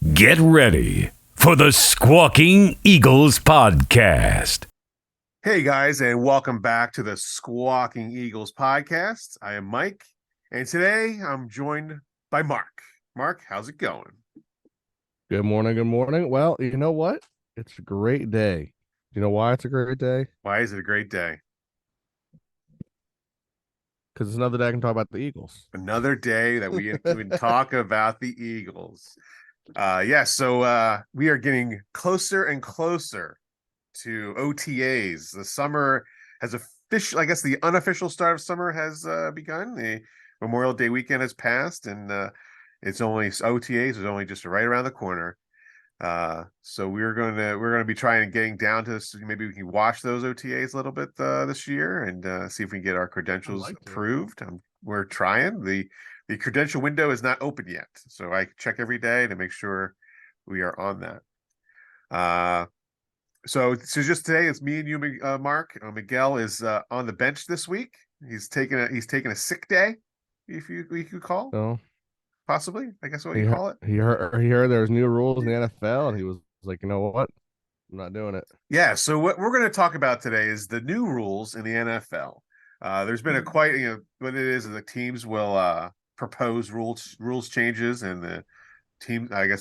Get ready for the Squawking Eagles Podcast. Hey guys, and welcome back to the Squawking Eagles Podcast. I am Mike, and today I'm joined by Mark. Mark, how's it going? Good morning. Good morning. Well, you know what? It's a great day. You know why it's a great day? Why is it a great day? Because it's another day I can talk about the Eagles. Another day that we can talk about the Eagles. So we are getting closer and closer to OTAs. The summer has officially, I guess the unofficial start of summer has begun. The Memorial Day weekend has passed, and OTAs is only just right around the corner. So we're gonna be trying and getting down to this. Maybe we can watch those OTAs a little bit this year and see if we can get our credentials approved. We're trying. The credential window is not open yet, so I check every day to make sure we are on that. So just today it's me and you, Mark. Miguel is on the bench this week. He's taking a sick day, if you could call. Oh. Possibly, I guess what you call it. He heard there's new rules in the NFL, and he was like, you know what? I'm not doing it. Yeah, so what we're going to talk about today is the new rules in the NFL. There's been what it is the teams will propose rules changes, and the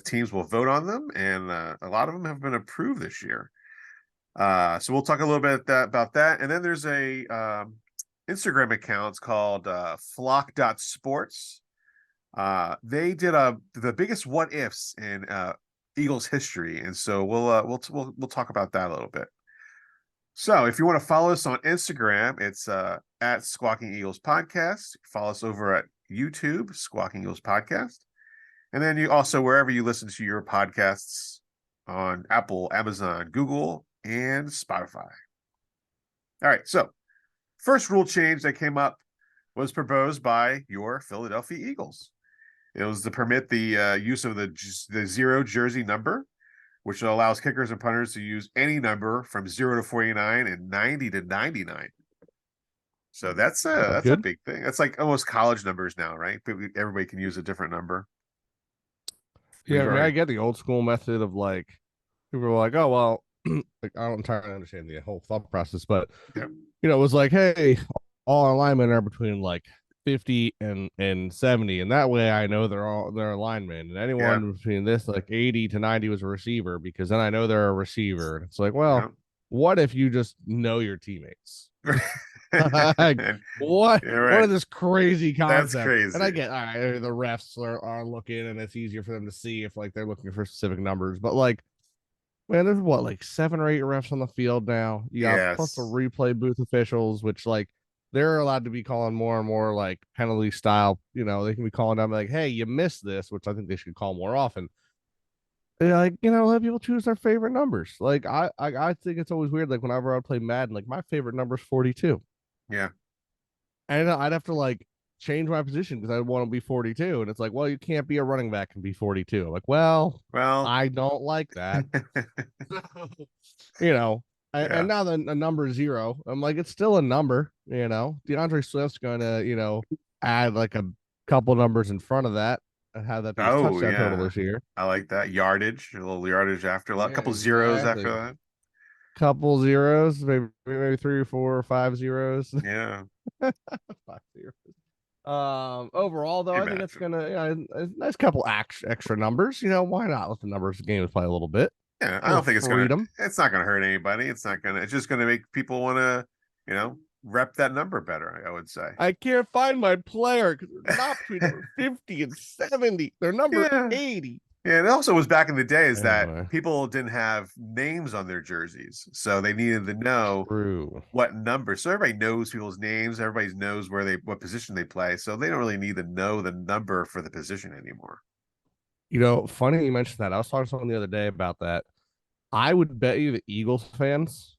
teams will vote on them, and a lot of them have been approved this year. So we'll talk a little bit about that, and then there's a Instagram account. It's called flock.sports. They did the biggest what ifs in Eagles history, and so we'll talk about that a little bit. So if you want to follow us on Instagram, it's at Squawking Eagles Podcast. Follow us over at YouTube, Squawking Eagles Podcast, and then you also wherever you listen to your podcasts on Apple, Amazon, Google, and Spotify. All right, so first rule change that came up was proposed by your Philadelphia Eagles. It was to permit the use of the zero jersey number, which allows kickers and punters to use any number from 0 to 49 and 90 to 99. So that's a big thing. That's like almost college numbers now, right? Everybody can use a different number. Yeah, I get the old school method of like people were like, oh well, like I don't entirely understand the whole thought process, but it was like, hey, all alignment are between like 50 and 70, and that way I know they're linemen, and anyone between this like 80 to 90 was a receiver, because then I know they're a receiver. And it's like, well, what if you just know your teammates? Like, what is this crazy concept? That's crazy. And I get, all right, the refs are looking, and it's easier for them to see if like they're looking for specific numbers, but like, man, there's like 7 or 8 refs on the field now. You got plus the replay booth officials, which like they're allowed to be calling more and more like penalty style. They can be calling down like, hey, you missed this, which I think they should call more often. Like, let people choose their favorite numbers. Like I think it's always weird. Like whenever I play Madden, like my favorite number is 42. Yeah. And I'd have to like change my position because I want to be 42. And it's like, well, you can't be a running back and be 42. I'm like, well, I don't like that. And now the number is 0. I'm like, it's still a number, DeAndre Swift's gonna, add like a couple numbers in front of that and have that be touchdown total this year. I like that. Yardage, a little yardage after a couple zeros after that. Couple zeros, maybe 3 or 4 or 5 zeros. Yeah. 5 zeros. Overall though, I think it's gonna a nice couple extra numbers. Why not let the numbers of the game play a little bit? Yeah, I don't think it's not gonna hurt anybody. It's just gonna make people want to, rep that number better, I would say. I can't find my player because they're not between number 50 and 70. They're number 80. Yeah, it also was back in the days that people didn't have names on their jerseys, so they needed to know what number. So everybody knows people's names. Everybody knows what position they play. So they don't really need to know the number for the position anymore. Funny you mentioned that. I was talking to someone the other day about that. I would bet you the Eagles fans,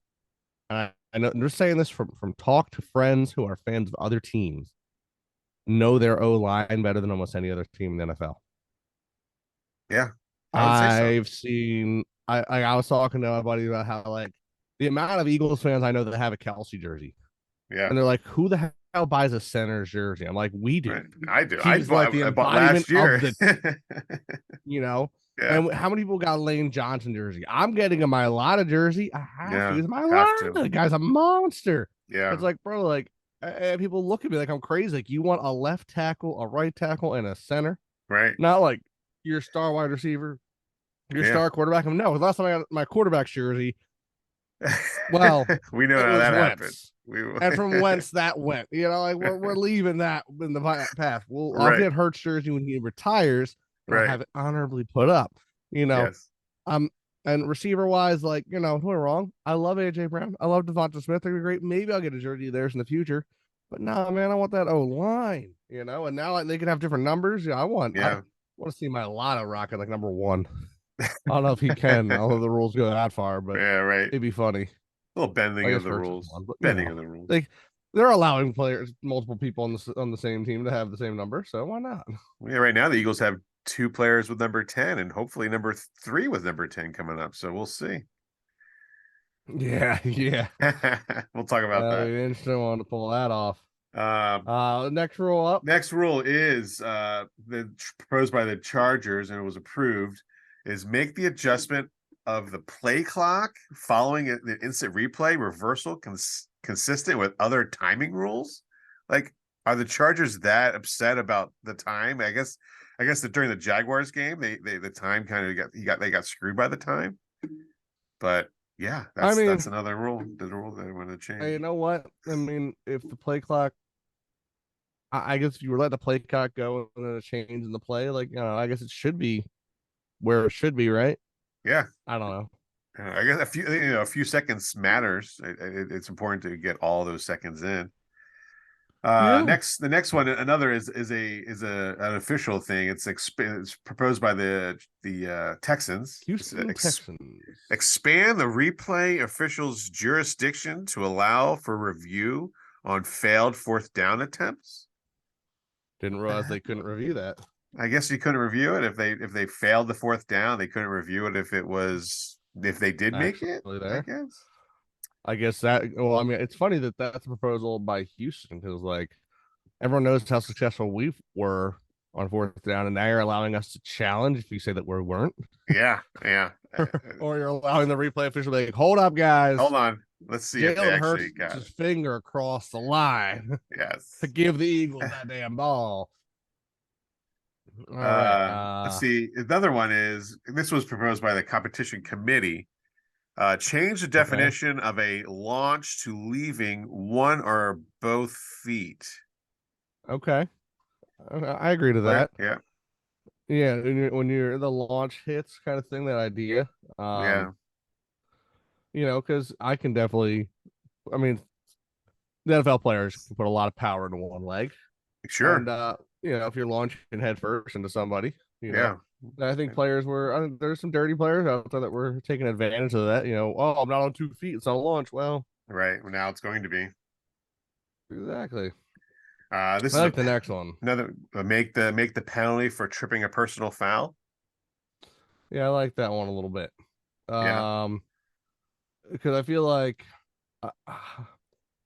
and I know they're saying this from talk to friends who are fans of other teams, know their O-line better than almost any other team in the NFL. Yeah, I've seen. I was talking to my buddy about how like the amount of Eagles fans I know that have a Kelsey jersey. Yeah, and they're like, "Who the hell buys a center's jersey?" I'm like, "We do. I do. He's like the embodiment last year. of the, Yeah. And how many people got Lane Johnson jersey? I'm getting a Mailata jersey. I have to. It's Mailata. The guy's a monster. Yeah. It's like, bro, like people look at me like I'm crazy. Like, you want a left tackle, a right tackle, and a center? Right. Not like your star wide receiver, your star quarterback. No, last time I got my quarterback's jersey, well, we know how that happened. And from whence that went, like we're leaving that in the path. I'll get Hurts jersey when he retires, and I'll have it honorably put up. Yes. And receiver wise, like, don't get wrong, I love AJ Brown, I love Devonta Smith. They're great. Maybe I'll get a jersey of theirs in the future, but nah, man, I want that O line. And now they can have different numbers. I want to see my Lotto rocket like number 1. I don't know if he can. I don't know if the rules go that far, but it'd be funny. A little bending of the rules. Bending of the rules. They're allowing multiple people on the same team to have the same number, so why not? Yeah, right now the Eagles have 2 players with number 10 and hopefully number 3 with number 10 coming up. So we'll see. Yeah. We'll talk about that. Interesting one to pull that off. Next rule up. Next rule is proposed by the Chargers, and it was approved, is make the adjustment of the play clock following the instant replay reversal consistent with other timing rules. Like, are the Chargers that upset about the time? I guess that during the Jaguars game, the time kind of they got screwed by the time. But yeah, that's another rule. The rule that I want to change. You know what? I mean, if the play clock, I guess if you were letting the play clock go and then a change in the play, like, I guess it should be where it should be, right? Yeah, I don't know. I guess a few seconds matters. It's important to get all those seconds in. The next one, another is an official thing. It's proposed by the Texans. Houston Texans. Expand the replay officials' jurisdiction to allow for review on failed 4th down attempts. Didn't realize they couldn't review that. I guess you couldn't review it if they failed the 4th down. They couldn't review it if they did make it. I guess that. Well, I mean, it's funny that that's a proposal by Houston, because like everyone knows how successful we were on 4th down, and now you're allowing us to challenge if you say that we weren't. Yeah. Or you're allowing the replay official to be like, hold up, guys. Hold on. Let's see if they actually got his finger across the line. Yes. To give the Eagles that damn ball. All right. Let's see. Another one is, this was proposed by the competition committee. Change the definition of a launch to leaving 1 or both feet. Okay. I agree to that. Yeah. Yeah. When you're the launch hits kind of thing, that idea. Because I can definitely, I mean, the NFL players can put a lot of power into one leg. Sure. And, if you're launching head first into somebody, I think there's some dirty players out there that were taking advantage of that. I'm not on 2 feet, it's not a launch. Well, right. Well, now it's going to be. Exactly. This I like the next one. Another make the penalty for tripping a personal foul. Yeah, I like that one a little bit. Because I feel like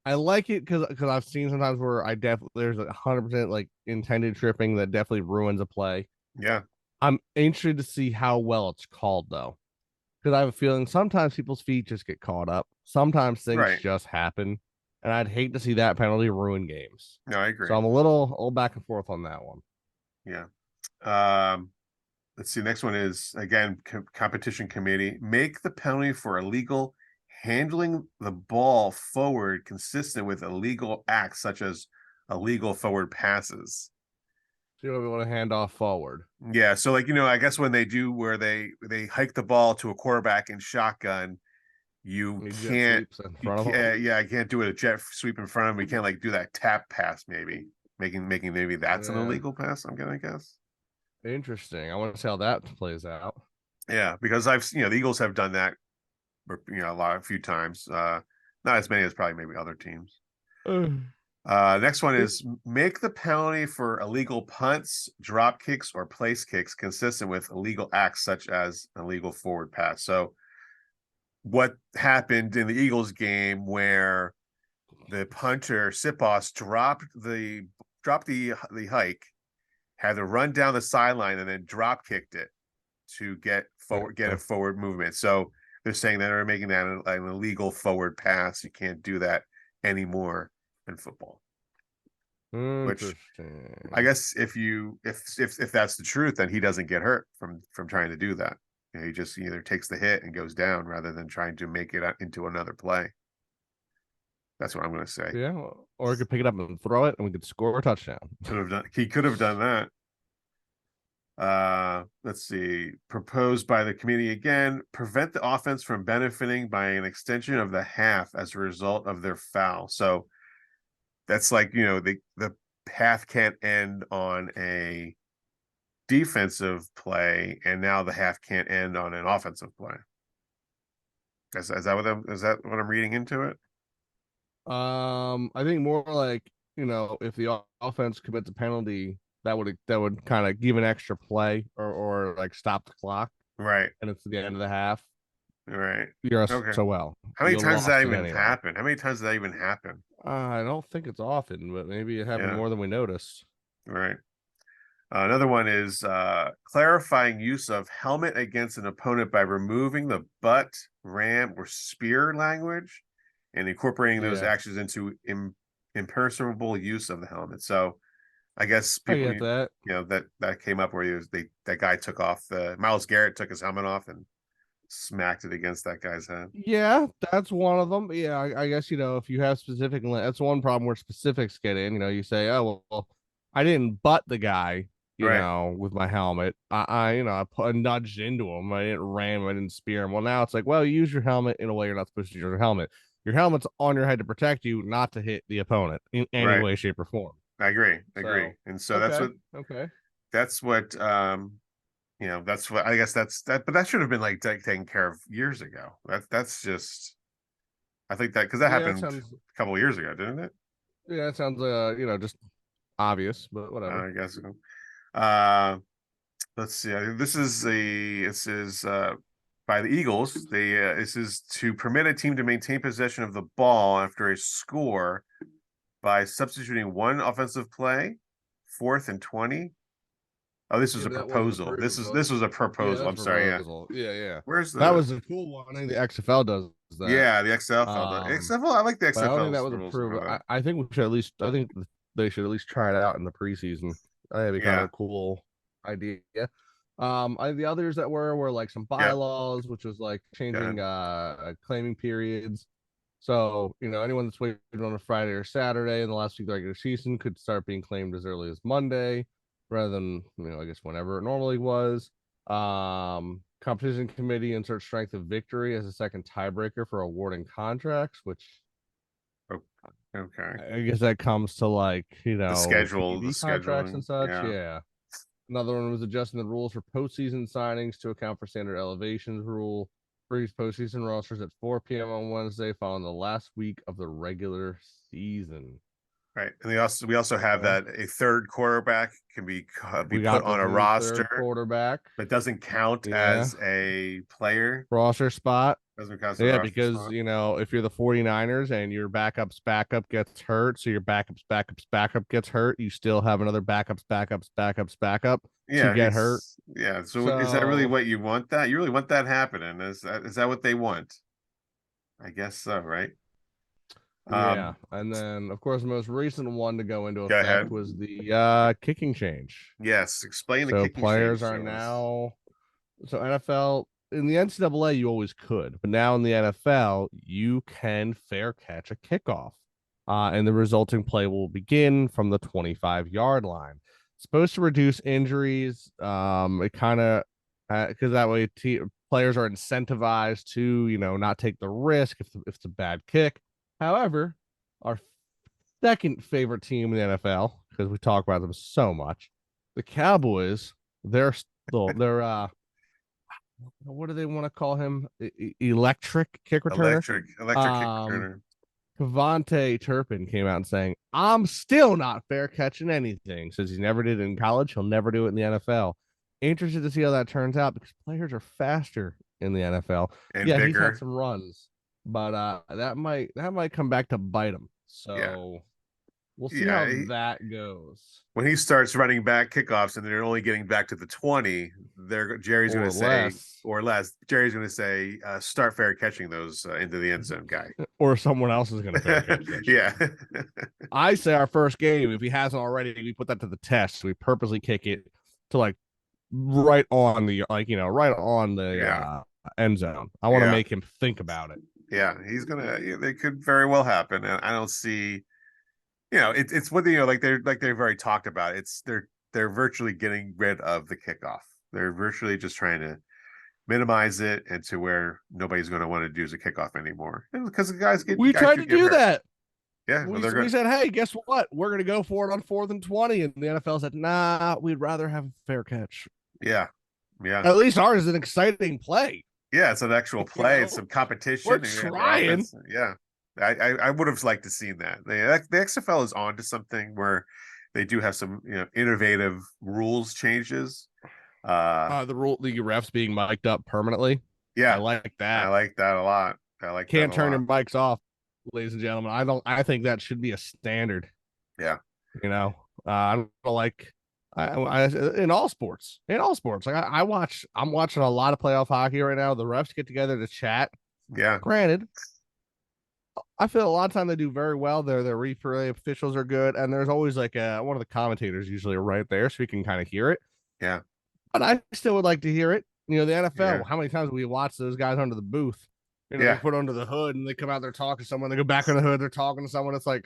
I like it because I've seen sometimes where there's 100% like intended tripping that definitely ruins a play. Yeah. I'm interested to see how well it's called, though, because I have a feeling sometimes people's feet just get caught up. Sometimes things just happen, and I'd hate to see that penalty ruin games. No, I agree. So I'm a little back and forth on that one. Yeah. Let's see. Next one is, again, competition committee. Make the penalty for illegal handling the ball forward consistent with illegal acts such as illegal forward passes. So we want to hand off forward. Yeah. So like, I guess when they do where they hike the ball to a quarterback in shotgun, you can't I can't do a jet sweep in front of him. We can't like do that tap pass, maybe making maybe that's an illegal pass. I'm gonna guess. Interesting. I want to see how that plays out. Yeah, because the Eagles have done that a few times. Not as many as probably maybe other teams. Next one is make the penalty for illegal punts, drop kicks, or place kicks consistent with illegal acts such as illegal forward pass. So what happened in the Eagles game where the punter Sipos dropped the hike, had to run down the sideline and then drop kicked it. to get a forward movement. So they're saying that they're making that an illegal forward pass. You can't do that anymore in football. Which I guess if that's the truth, then he doesn't get hurt from trying to do that. He just either takes the hit and goes down rather than trying to make it into another play. That's what I'm going to say. Yeah, or he could pick it up and throw it, and we could score a touchdown. He could have done that. Let's see. Proposed by the committee again, prevent the offense from benefiting by an extension of the half as a result of their foul. So that's like, the path can't end on a defensive play, and now the half can't end on an offensive play. Is that what I'm reading into it? I think more like, if the offense commits a penalty, that would kind of give an extra play or like stop the clock. Right. And it's the end of the half. Right. You're okay. So well. How many times does that even happen? How many times does that even happen? I don't think it's often, but maybe it happened more than we noticed. Right. Another one is clarifying use of helmet against an opponent by removing the butt, ram, or spear language and incorporating those actions into impermissible use of the helmet. So I guess people, that came up where that guy took off Myles Garrett took his helmet off and smacked it against that guy's head. Yeah, that's one of them. Yeah, I guess, if you have specific, that's one problem where specifics get in. You say, oh, well, I didn't butt the guy, with my helmet. I nudged into him. I didn't ram him. I didn't spear him. Well, now it's like, well, you use your helmet in a way you're not supposed to use your helmet. Your helmet's on your head to protect you, not to hit the opponent in any way, shape, or form. I agree. And so that's what that's what I guess that's that. But that should have been taken care of years ago. That's just, I think that because that happened a couple of years ago, didn't it? Yeah, it sounds just obvious, but whatever. I guess so. Let's see. This is by the Eagles. This is to permit a team to maintain possession of the ball after a score by substituting one offensive play, 4th and 20. Oh, this was a proposal. This was a proposal. I'm sorry. Yeah. That was a cool one. I think the XFL does that. Yeah, the XFL. XFL. I like the XFL. I don't think that was approved. I think we should I think they should at least try it out in the preseason. I think it'd be kind of a cool idea. The others that were like some bylaws, which was like changing claiming periods. So, anyone that's waiting on a Friday or Saturday in the last week of the regular season could start being claimed as early as Monday rather than, I guess whenever it normally was. Competition committee inserts strength of victory as a second tiebreaker for awarding contracts, which I guess that comes to the schedule, the contracts and such. Yeah. Another one was adjusting the rules for postseason signings to account for standard elevations rule. Brings postseason rosters at 4 p.m. on Wednesday, following the last week of the regular season. Right, and we also have that a third quarterback can be put on a roster. Quarterback, but doesn't count as a player roster spot. Doesn't count. Because spot. If you're the 49ers and your backup gets hurt, so your backup gets hurt, you still have another backup to get hurt. Yeah. So is that really what you want? That you really want that happening? Is that what they want? I guess so, right? Yeah, and then of course the most recent one to go into effect was the kicking change. Yes, explain the kicking change. So players are now NFL. In the NCAA, you always could, but now in the NFL, you can fair catch a kickoff, and the resulting play will begin from the 25-yard line. It's supposed to reduce injuries. It kind of because that way players are incentivized to not take the risk if it's a bad kick. However, our second favorite team in the NFL, because we talk about them so much, the Cowboys, they're what do they want to call him? Electric kick returner. Electric kick returner. Kavante Turpin came out and saying, "I'm still not fair catching anything." Says he never did it in college, he'll never do it in the NFL. Interested to see how that turns out because players are faster in the NFL. And bigger. He's had some runs. But that might come back to bite him. So We'll see how that goes. When he starts running back kickoffs and they're only getting back to the 20, Jerry's going to say, or less, Jerry's going to say, start fair catching those into the end zone, guy. Or someone else is going to fair catch that. Yeah. I say our first game, if he hasn't already, we put that to the test. We purposely kick it to like right on the end zone. I want to make him think about it. Yeah, he's gonna. They could very well happen, and I don't see. It's what like they've already talked about. They're virtually getting rid of the kickoff. They're virtually just trying to minimize it and to where nobody's going to want to do a kickoff anymore. Because the guys tried to do that. Yeah, we said, hey, guess what? We're going to go for it on 4th and 20, and the NFL said, nah, we'd rather have a fair catch. Yeah. At least ours is an exciting play. Yeah, it's an actual play. It's some competition. We're trying. Yeah. I would have liked to seen that. The XFL is on to something where they do have some innovative rules changes. The refs being mic'd up permanently. Yeah, I like that. I like that a lot. Can't turn your mics off, ladies and gentlemen. I think that should be a standard. Yeah, I don't like. In all sports. Like I'm watching a lot of playoff hockey right now. The refs get together to chat. Yeah. Granted, I feel a lot of time they do very well. Their replay officials are good, and there's always like one of the commentators usually right there, so we can kind of hear it. Yeah, but I still would like to hear it. The NFL. How many times we watch those guys under the booth? They put under the hood and they come out there talking to someone. They go back in the hood. They're talking to someone. It's like,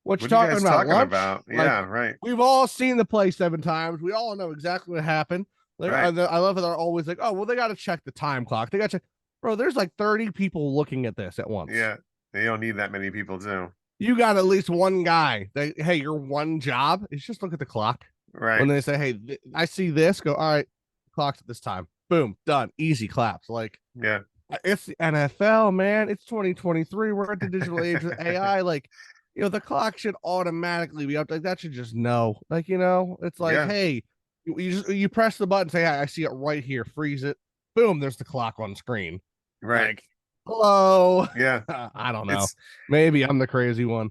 what you talking about? Yeah, right. We've all seen the play 7 times. We all know exactly what happened. I love that they're always like, oh, well, they got to check the time clock. They got to, bro. There's like 30 people looking at this at once. Yeah. They don't need that many people too. You got at least one guy. Hey, your one job is just look at the clock. Right. When they say, hey, I see this, go, all right, clock's at this time. Boom, done. Easy claps. Like, yeah. It's the NFL, man. It's 2023. We're at the digital age of AI. Like, the clock should automatically be up. Like, that should just know. Like, it's like, hey, you press the button, say, hey, I see it right here. Freeze it. Boom, there's the clock on screen. Right. Like, hello. Yeah. I don't know. Maybe I'm the crazy one.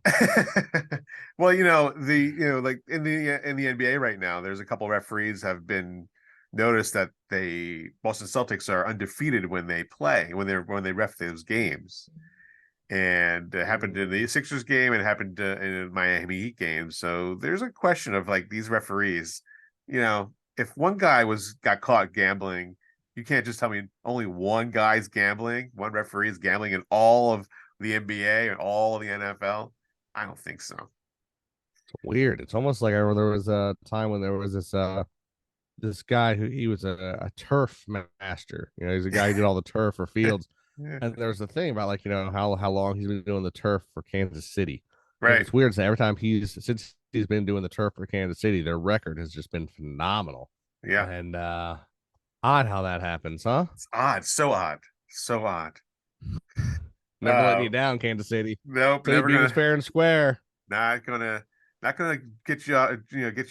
Well, like in the NBA right now, there's a couple referees have been noticed that Boston Celtics are undefeated when they ref those games. And it happened in the Sixers game and happened in the Miami Heat game. So there's a question of like these referees, if one guy got caught gambling, you can't just tell me only one guy's gambling, one referee is gambling in all of the NBA and all of the NFL. I don't think so. It's weird. It's almost like I remember there was a time when there was this guy who he was a turf master. He's a guy who did all the turf for fields. Yeah. And there's the thing about like, how long he's been doing the turf for Kansas City. Right. And it's weird to say every time since he's been doing the turf for Kansas City, their record has just been phenomenal. Yeah. And odd how that happens, huh? It's odd. So odd. Never letting you down, Kansas City. Nope. Never gonna fair and square. Not gonna get you let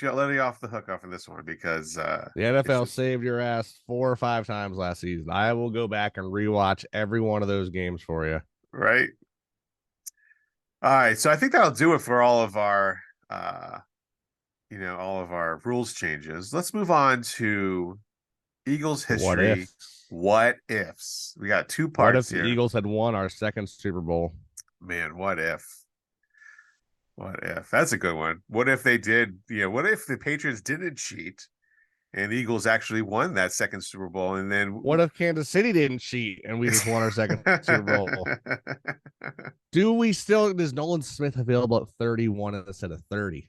you off the hook off of this one because the NFL saved your ass 4 or 5 times last season. I will go back and rewatch every one of those games for you. Right. All right. So I think that'll do it for all of our all of our rules changes. Let's move on to Eagles history. What ifs? We got 2 parts. What if here. The Eagles had won our 2nd Super Bowl? Man, what if? What if? That's a good one. What if they did? What if the Patriots didn't cheat and the Eagles actually won that 2nd Super Bowl? And then what if Kansas City didn't cheat and we just won our 2nd Super Bowl? Does Nolan Smith available at 31 instead of 30?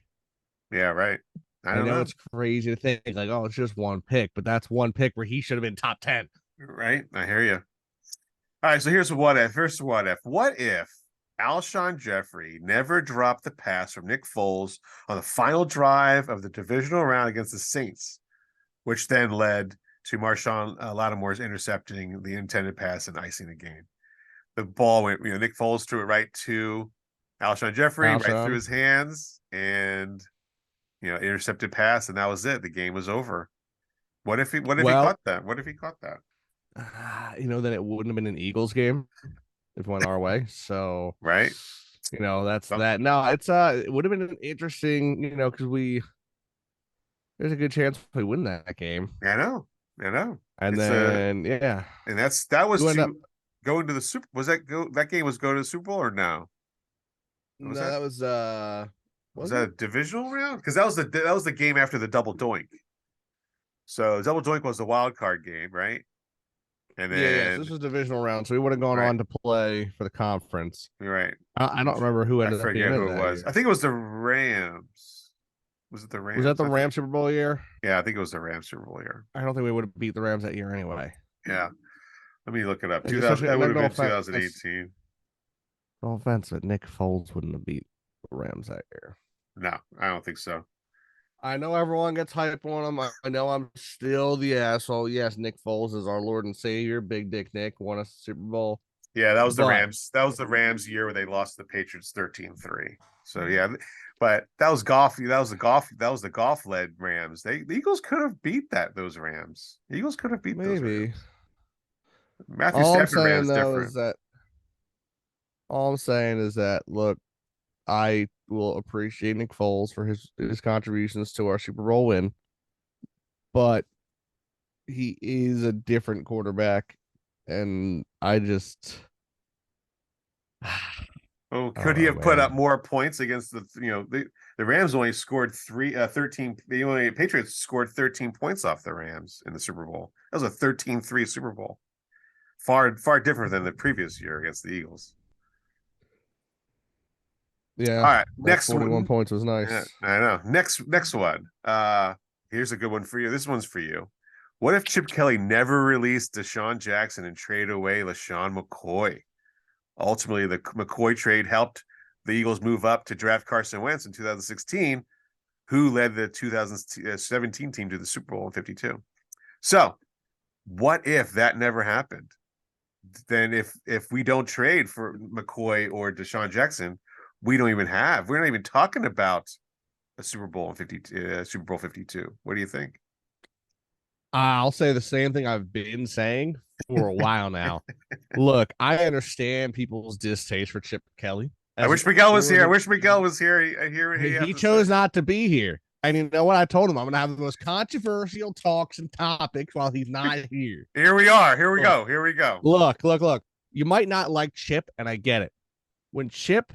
Yeah, right. I know it's crazy to think like, oh, it's just one pick, but that's one pick where he should have been top 10. Right. I hear you. All right. So here's what if. What if Alshon Jeffrey never dropped the pass from Nick Foles on the final drive of the divisional round against the Saints, which then led to Marshawn Lattimore's intercepting the intended pass and icing the game? The ball went, Nick Foles threw it right to Alshon Jeffrey, right through his hands, and intercepted pass, and that was it. The game was over. What if he caught that? What if he caught that? Then it wouldn't have been an Eagles game if it went our way. So right. That's that. No, it would have been an interesting, because there's a good chance we win that game. I know. And and that was going to the Super. That game was going to the Super Bowl or no? No, that was was that a divisional round? Because that was the game after the double doink. So double doink was the wild card game, right? And then this was divisional round, so we would have gone on to play for the conference. Right. I don't remember who ended up being who it was. Year. I think it was the Rams. Was it the Rams? Was that the Rams Super Bowl year? Yeah, I think it was the Rams Super Bowl year. I don't think we would have beat the Rams that year anyway. Yeah. Let me look it up. 2000. That would have been 2018. No offense, but Nick Foles wouldn't have beat the Rams that year. No, I don't think so. I know everyone gets hype on him. I know I'm still the asshole. Yes, Nick Foles is our Lord and Savior. Big Dick Nick won us the Super Bowl. Yeah, that was the Rams. That was the Rams year where they lost the Patriots 13-3. So yeah, but that was golf. That was the golf led Rams. The Eagles could have beat those Rams. The Eagles could have beat those Rams. Matthew Stafford Rams different. All I'm saying is that look, I will appreciate Nick Foles for his contributions to our Super Bowl win, but he is a different quarterback, and I just. Could he have put up more points against the Rams only scored 13. The Patriots scored 13 points off the Rams in the Super Bowl. That was a 13-3 Super Bowl. Far different than the previous year against the Eagles. Yeah. All right. Next 41 points was nice. Yeah, I know. Next one. Here's a good one for you. This one's for you. What if Chip Kelly never released Deshaun Jackson and traded away LaShawn McCoy? Ultimately, the McCoy trade helped the Eagles move up to draft Carson Wentz in 2016, who led the 2017 team to the Super Bowl in 52. So, what if that never happened? Then if we don't trade for McCoy or Deshaun Jackson, we're not even talking about a Super Bowl in Super Bowl 52. What do you think? I'll say the same thing I've been saying for a while now. Look, I understand people's distaste for Chip Kelly. I wish Miguel was here. He chose not to be here. And you know what? I told him I'm going to have the most controversial talks and topics while he's not here. Here we are. Here we go. Look. You might not like Chip, and I get it. When Chip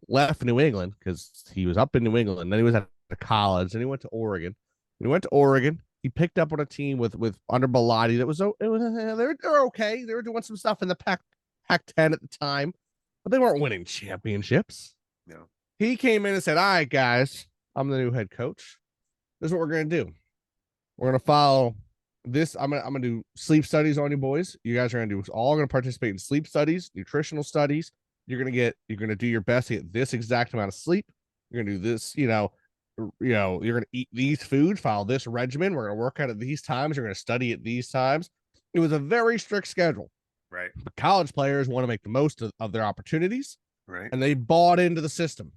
left New England, because he was up in New England, then he was at college, and he went to Oregon. When he went to Oregon, he picked up on a team with under Bellotti that was they're okay. They were doing some stuff in the Pac-10 at the time, but they weren't winning championships. No. He came in and said, "All right, guys, I'm the new head coach. This is what we're gonna do. We're gonna follow this. I'm gonna do sleep studies on you boys. You guys are gonna participate in sleep studies, nutritional studies. You're gonna do your best to get this exact amount of sleep. You're gonna do this, you're gonna eat these foods, follow this regimen. We're gonna work out at these times. You're gonna study at these times." It was a very strict schedule. Right. But college players want to make the most of their opportunities. Right. And they bought into the system.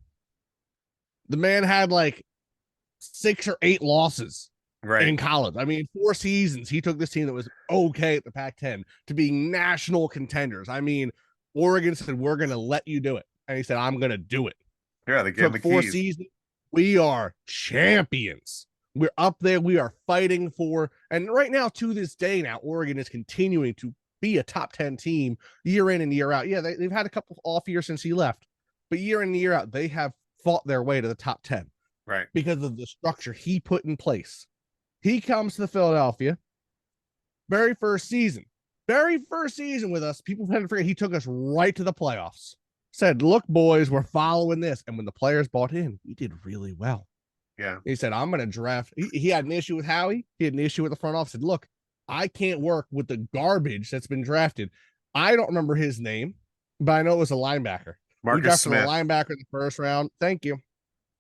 The man had like 6 or 8 losses in college. I mean, 4 seasons. He took this team that was okay at the Pac-10 to being national contenders. I mean, Oregon said, "We're going to let you do it." And he said, "I'm going to do it." Yeah, they gave him the 4 keys. seasons. We are champions. We're up there. We are fighting for, and right now, to this day now, Oregon is continuing to be a top 10 team year in and year out. Yeah, they've had a couple off years since he left, but year in and year out, they have fought their way to the top 10. Right. Because of the structure he put in place. He comes to Philadelphia, very first season with us. People tend to forget he took us right to the playoffs. Said, "Look, boys, we're following this." And when the players bought in, we did really well. Yeah. He said, "I'm going to draft." He had an issue with Howie. He had an issue with the front office. Said, "Look, I can't work with the garbage that's been drafted." I don't remember his name, but I know it was a linebacker. Marcus Smith. A linebacker in the first round. Thank you.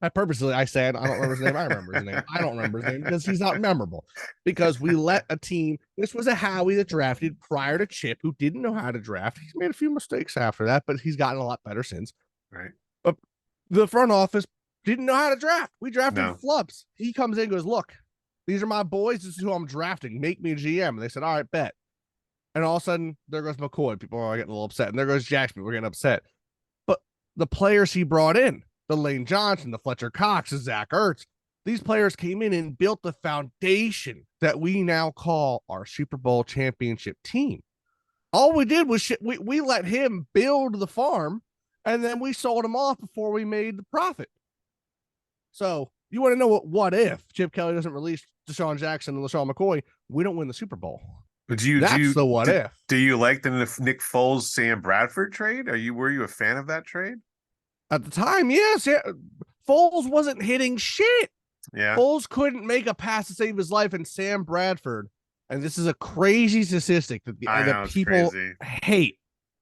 I said, I don't remember his name. I remember his name. I don't remember his name because he's not memorable. Because we let a team, this was a Howie that drafted prior to Chip, who didn't know how to draft. He's made a few mistakes after that, but he's gotten a lot better since. Right. But the front office didn't know how to draft. We drafted flubs. He comes in and goes, "Look, these are my boys. This is who I'm drafting. Make me a GM." And they said, "All right, bet." And all of a sudden, there goes McCoy. People are getting a little upset. And there goes Jackson. We're getting upset. But the players he brought in, the Lane Johnson, the Fletcher Cox, the Zach Ertz, these players came in and built the foundation that we now call our Super Bowl championship team. All we did was we let him build the farm, and then we sold him off before we made the profit. So you want to know what if Chip Kelly doesn't release Deshaun Jackson and LaShawn McCoy, we don't win the Super Bowl. That's the what if. Do you like the Nick Foles Sam Bradford trade? Were you a fan of that trade? At the time, yes. Yeah. Foles wasn't hitting shit. Yeah. Foles couldn't make a pass to save his life, and Sam Bradford, and this is a crazy statistic that the people hate,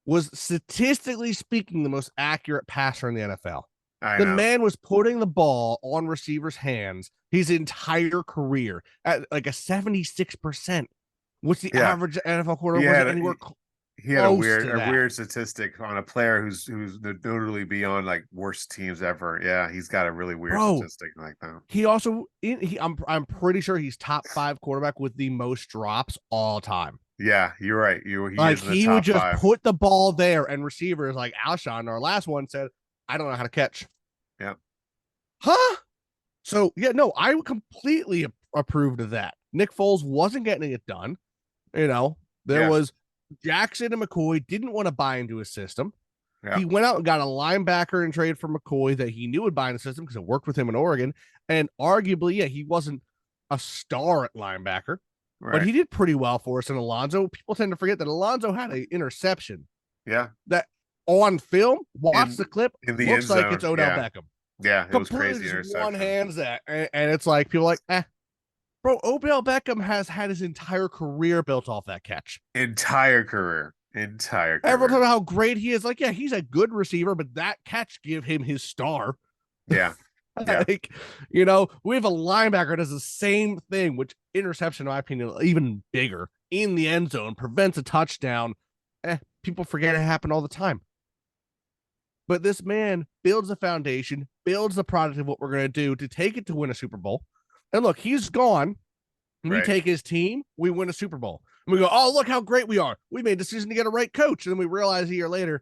was statistically speaking the most accurate passer in the NFL. The man was putting the ball on receivers' hands his entire career at like a 76%. What's the average NFL quarterback? He had a weird statistic on a player who's notably beyond like worst teams ever. Yeah, he's got a really weird statistic like that. He also I'm pretty sure he's top 5 quarterback with the most drops all time. Yeah, you're right. He would just put the ball there, and receivers like Alshon, our last one, said, "I don't know how to catch." Yeah. Huh? So yeah, no, I completely approved of that. Nick Foles wasn't getting it done. There was Jackson and McCoy didn't want to buy into his system. Yeah. He went out and got a linebacker and trade for McCoy that he knew would buy in the system because it worked with him in Oregon. And arguably, he wasn't a star at linebacker, but he did pretty well for us. And Alonzo, people tend to forget that Alonzo had an interception. Yeah. That on film, watch the clip, looks like it's Odell Beckham. Yeah, it was crazy interception. One hands that, and it's like people are like, bro, Odell Beckham has had his entire career built off that catch. Entire career. Everyone talking about how great he is. Like, yeah, he's a good receiver, but that catch gave him his star. Yeah. We have a linebacker that does the same thing, which interception, in my opinion, even bigger in the end zone, prevents a touchdown. People forget it happened all the time. But this man builds a foundation, builds the product of what we're going to do to take it to win a Super Bowl. And look, he's gone. We take his team, we win a Super Bowl. And we go, oh, look how great we are. We made a decision to get a right coach. And then we realize a year later,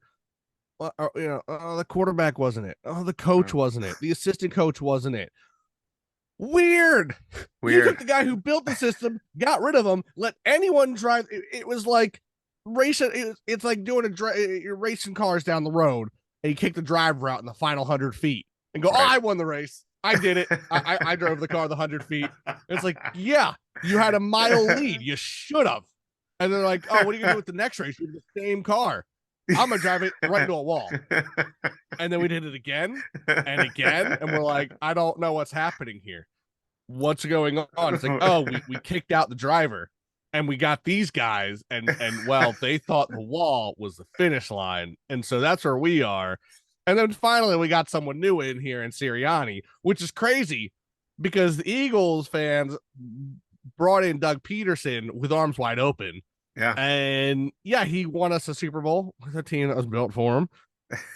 the quarterback wasn't it. Oh, the coach wasn't it. The assistant coach wasn't it. Weird. You took the guy who built the system, got rid of him, let anyone drive. It was like racing. It's like doing you're racing cars down the road, and you kick the driver out in the final 100 feet and go, oh, I won the race. I did it. I drove the car the 100 feet. It's like, yeah, you had a mile lead. You should have. And they're like, oh, what are you going to do with the next race? You have the same car. I'm going to drive it right into a wall. And then we did it again and again. And we're like, I don't know what's happening here. What's going on? It's like, oh, we kicked out the driver and we got these guys. And well, they thought the wall was the finish line. And so that's where we are. And then finally, we got someone new in here in Sirianni, which is crazy because the Eagles fans brought in Doug Peterson with arms wide open. Yeah. And yeah, he won us a Super Bowl with a team that was built for him.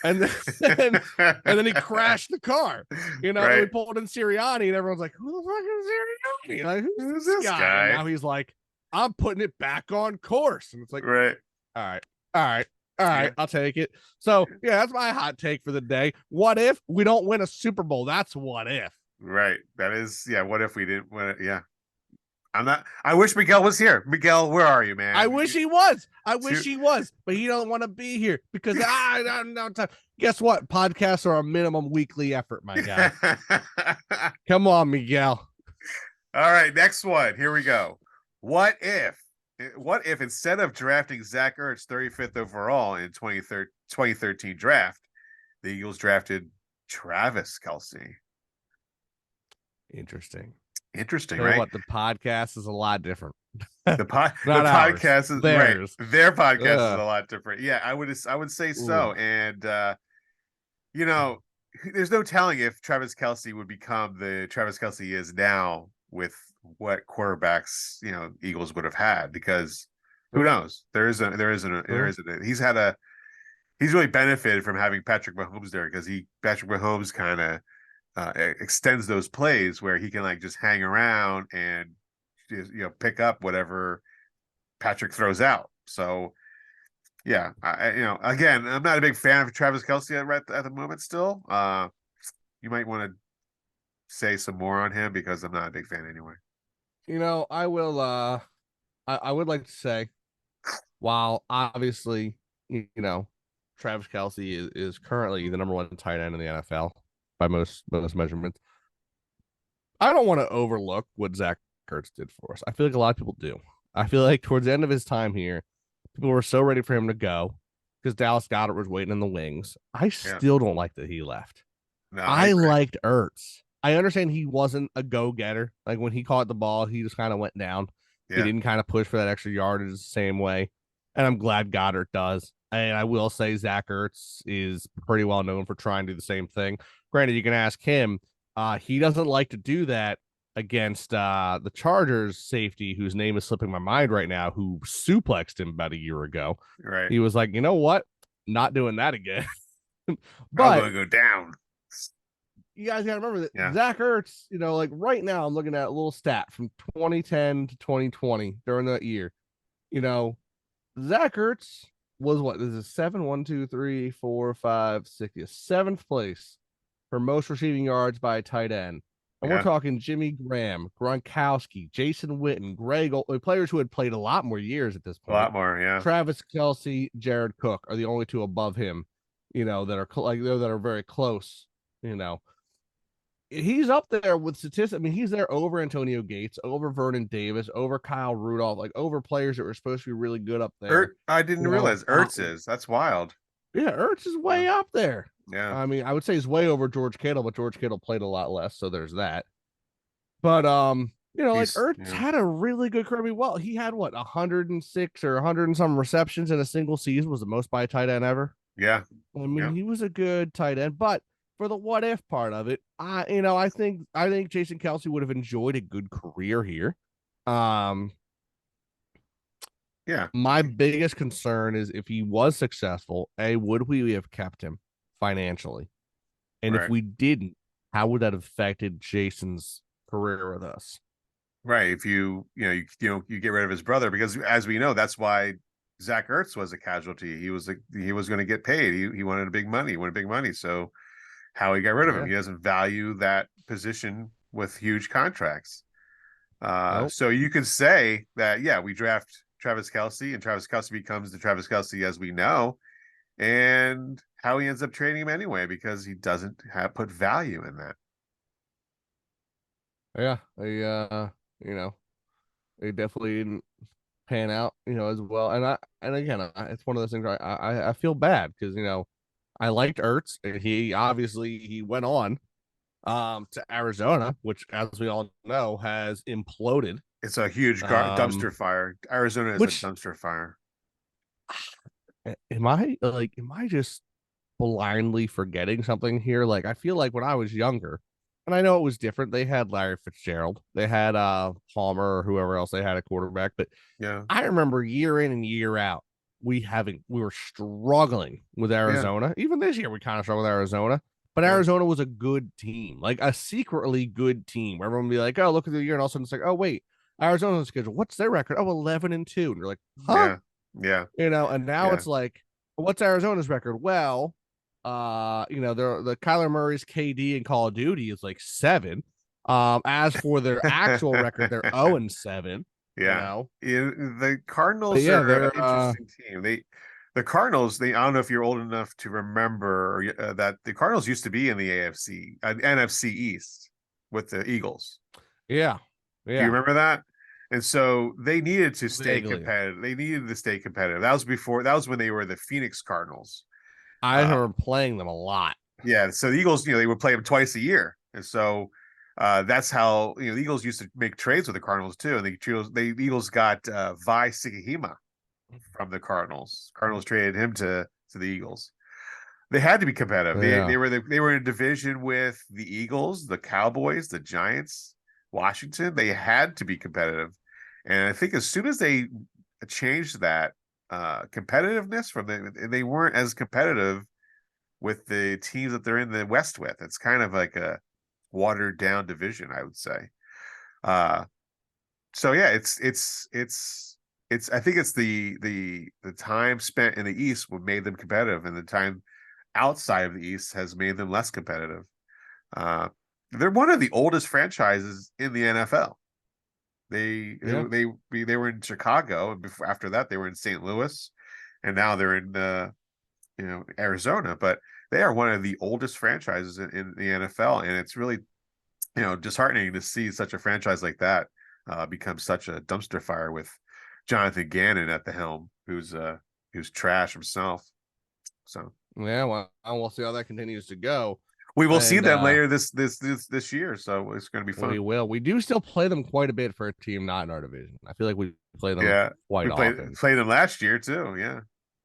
And then, and then he crashed the car. We pulled in Sirianni and everyone's like, who the fuck is Sirianni? Like, who's this guy? And now he's like, I'm putting it back on course. And it's like, all right. I'll take it. So yeah, that's my hot take for the day. What if we don't win a Super Bowl? That's what if. Right. That is, what if we didn't win it? Yeah. I wish Miguel was here. Miguel, where are you, man? I wish he was, but he don't want to be here because I don't know time. Guess what? Podcasts are a minimum weekly effort, my guy. Come on, Miguel. All right, next one. Here we go. What if instead of drafting Zach Ertz 35th overall in 2013 draft, the Eagles drafted Travis Kelce? Interesting, right? What, the podcast is a lot different. The podcast is theirs. Right. Their podcast is a lot different. Yeah, I would say so. And there's no telling if Travis Kelce would become the Travis Kelce is now with what quarterbacks Eagles would have had, because who knows? There isn't. He's really benefited from having Patrick Mahomes there, because Patrick Mahomes kind of extends those plays where he can just hang around and just, pick up whatever Patrick throws out. So Yeah, again, I'm not a big fan of Travis Kelce at the moment. Still, you might want to say some more on him because I'm not a big fan anyway. I will. I would like to say, while obviously, Travis Kelce is currently the number one tight end in the NFL by most measurements. I don't want to overlook what Zach Ertz did for us. I feel like a lot of people do. I feel like towards the end of his time here, people were so ready for him to go because Dallas Goedert was waiting in the wings. I still don't like that he left. No, I liked Ertz. I understand he wasn't a go-getter. Like when he caught the ball, he just kind of went down. Yeah. He didn't kind of push for that extra yardage the same way. And I'm glad Goddard does. And I will say Zach Ertz is pretty well known for trying to do the same thing. Granted, you can ask him. He doesn't like to do that against the Chargers safety, whose name is slipping my mind right now, who suplexed him about a year ago. Right. He was like, you know what? Not doing that again. But I'm going to go down. You guys got to remember that Zach Ertz, like right now, I'm looking at a little stat from 2010 to 2020 during that year. Zach Ertz was what? This is 7th place for most receiving yards by a tight end. And we're talking Jimmy Graham, Gronkowski, Jason Witten, players who had played a lot more years at this point. A lot more, yeah. Travis Kelce, Jared Cook are the only two above him, that are very close, He's up there with statistics. I mean, he's there over Antonio Gates, over Vernon Davis, over Kyle Rudolph, like over players that were supposed to be really good up there. I didn't realize Ertz is. That's wild. Yeah, Ertz is way up there. Yeah. I mean, I would say he's way over George Kittle, but George Kittle played a lot less, so there's that. But Ertz had a really good career. Well, he had 106 or 100 and some receptions in a single season, was the most by a tight end ever. Yeah. I mean, he was a good tight end, but for the what if part of it, I think Jason Kelce would have enjoyed a good career here. Yeah. My biggest concern is if he was successful, would we have kept him financially? And if we didn't, how would that have affected Jason's career with us? Right. If you get rid of his brother, because as we know, that's why Zach Ertz was a casualty. He was going to get paid. He wanted big money. So how he got rid of him. He doesn't value that position with huge contracts. Nope. So you could say that, we draft Travis Kelce and Travis Kelce becomes the Travis Kelce as we know, and how he ends up trading him anyway, because he doesn't put value in that. Yeah. They definitely didn't pan out, as well. And again, it's one of those things I feel bad because, I liked Ertz, and he went on to Arizona, which, as we all know, has imploded. It's a huge dumpster fire. Arizona is a dumpster fire. Am I just blindly forgetting something here? Like, I feel like when I was younger, and I know it was different, they had Larry Fitzgerald, they had Palmer or whoever else they had at quarterback, but I remember year in and year out, we were struggling with Arizona. Even this year, we kind of struggled with Arizona. But Arizona was a good team, like a secretly good team. Where everyone would be like, "Oh, look at the year," and all of a sudden it's like, "Oh, wait, Arizona's schedule. What's their record? Oh, 11-2." And you're like, "Huh?" Yeah. And now it's like, "What's Arizona's record?" Well, the Kyler Murray's KD in Call of Duty is like 7. As for their actual record, they're 0-7. Yeah. The Cardinals are an interesting team. The Cardinals, I don't know if you're old enough to remember that the Cardinals used to be in the NFC East with the Eagles. Yeah. Do you remember that? And so they needed to stay competitive. That was when they were the Phoenix Cardinals. I remember playing them a lot. Yeah. So the Eagles, they would play them twice a year. And so that's how the Eagles used to make trades with the Cardinals too. And the Eagles got Vi Sikahima from the Cardinals. Cardinals traded him to the Eagles. They had to be competitive. They were in a division with the Eagles, the Cowboys, the Giants, Washington. They had to be competitive. And I think as soon as they changed that competitiveness they weren't as competitive with the teams that they're in the West with. It's kind of like a watered down division, I would say. So yeah, it's I think it's the time spent in the East what made them competitive, and the time outside of the East has made them less competitive. They're one of the oldest franchises in the NFL. They were in Chicago, and after that they were in St. Louis, and now they're in Arizona. But they are one of the oldest franchises in the NFL, and it's really disheartening to see such a franchise like that become such a dumpster fire with Jonathan Gannon at the helm, who's trash himself. So yeah, well, we'll see how that continues to go. We will see them later this year, so it's going to be fun. We will. We do still play them quite a bit for a team not in our division. I feel like we play them quite often. Played them last year too. Yeah.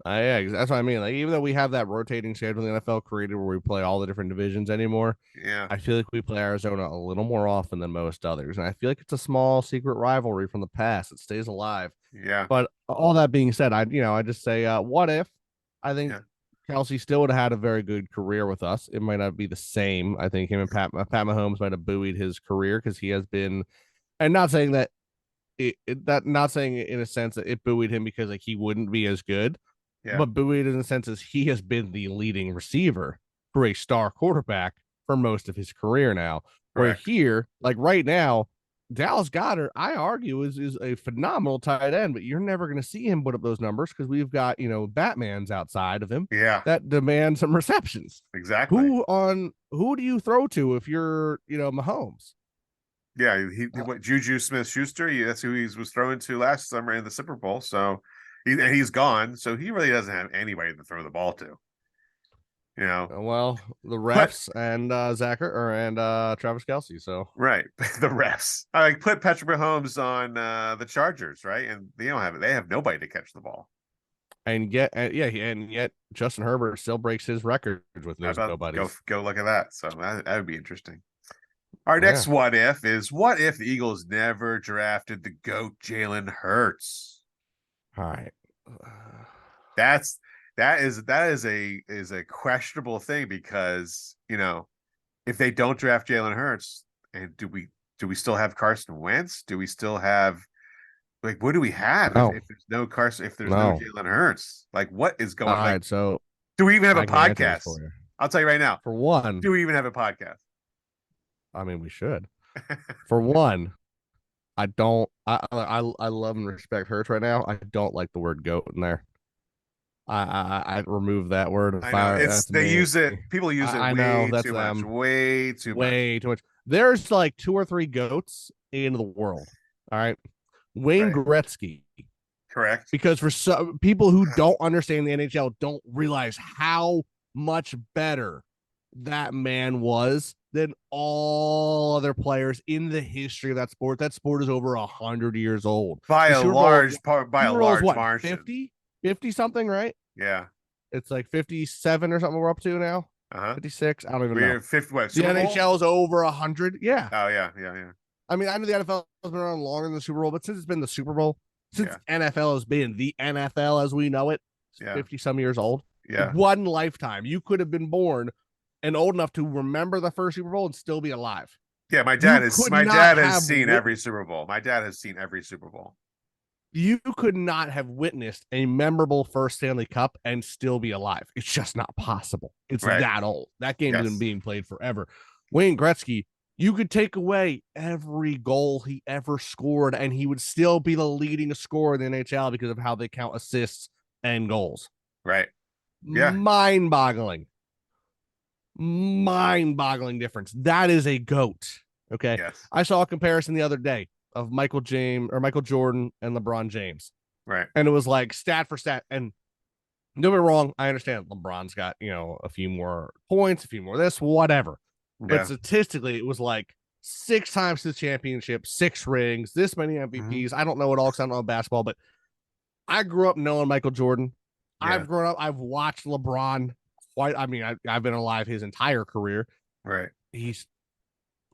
Yeah, that's what I mean. Like, even though we have that rotating schedule in the NFL created where we play all the different divisions anymore, I feel like we play Arizona a little more often than most others, and I feel like it's a small secret rivalry from the past. It stays alive. Yeah. But all that being said, I just say, what if? I think Kelsey still would have had a very good career with us. It might not be the same. I think him and Pat Mahomes might have buoyed his career because he has been, and not saying that not saying in a sense that it buoyed him because like he wouldn't be as good. Yeah. But buoyed in the sense as he has been the leading receiver for a star quarterback for most of his career now. Correct. Where here, like right now, Dallas Goedert, I argue, is a phenomenal tight end, but you're never going to see him put up those numbers because we've got, Batman's outside of him that demand some receptions. Exactly. Who do you throw to if you're, Mahomes? Yeah, Juju Smith-Schuster, that's who he was throwing to last summer in the Super Bowl. So he's gone, so he really doesn't have anybody to throw the ball to. Well, the refs and Travis Kelce. So right, the refs. I put Patrick Mahomes on the Chargers, right, and they don't have it. They have nobody to catch the ball. And yet Justin Herbert still breaks his record with nobody. Go look at that. So that would be interesting. Our next what if is what if the Eagles never drafted the GOAT Jalen Hurts? All right. That is a questionable thing because if they don't draft Jalen Hurts, and do we still have Carson Wentz? Do we still have what do we have if there's no Carson, if there's no Jalen Hurts? Like what is going on? All right, so do we even have a podcast? I'll tell you right now. For one, do we even have a podcast? I mean, we should. For one, I don't. I love and respect Hurts right now. I don't like the word GOAT in there. I remove that word. Use it. People use it way too much. There's like 2 or 3 GOATs in the world. All right, Wayne Gretzky. Correct. Because for some people who don't understand the NHL, don't realize how much better that man was than all other players in the history of that sport. That sport is over 100 years old. By a large margin. 50 something, right? Yeah. It's like 57 or something we're up to now. 56. I don't even know. 50, what, the NHL is over 100. Yeah. Oh, yeah. I mean, I know the NFL has been around longer than the Super Bowl, but since it's been the Super Bowl, since NFL has been the NFL as we know it, 50 some years old. Yeah. One lifetime. You could have been born and old enough to remember the first Super Bowl and still be alive. Yeah, my dad has seen every Super Bowl. My dad has seen every Super Bowl. You could not have witnessed a memorable first Stanley Cup and still be alive. It's just not possible. It's that old. That game has been being played forever. Wayne Gretzky, you could take away every goal he ever scored, and he would still be the leading scorer in the NHL because of how they count assists and goals. Right. Yeah. Mind-boggling difference. That is a GOAT. Okay. Yes. I saw a comparison the other day of Michael Jordan and LeBron James. Right. And it was like stat for stat. And don't get me wrong, I understand LeBron's got, a few more points, a few more this, whatever. Yeah. But statistically, it was like 6 times to the championship, 6 rings, this many MVPs. Mm-hmm. I don't know it all because I don't know basketball, but I grew up knowing Michael Jordan. Yeah. I've watched LeBron I've been alive his entire career. Right.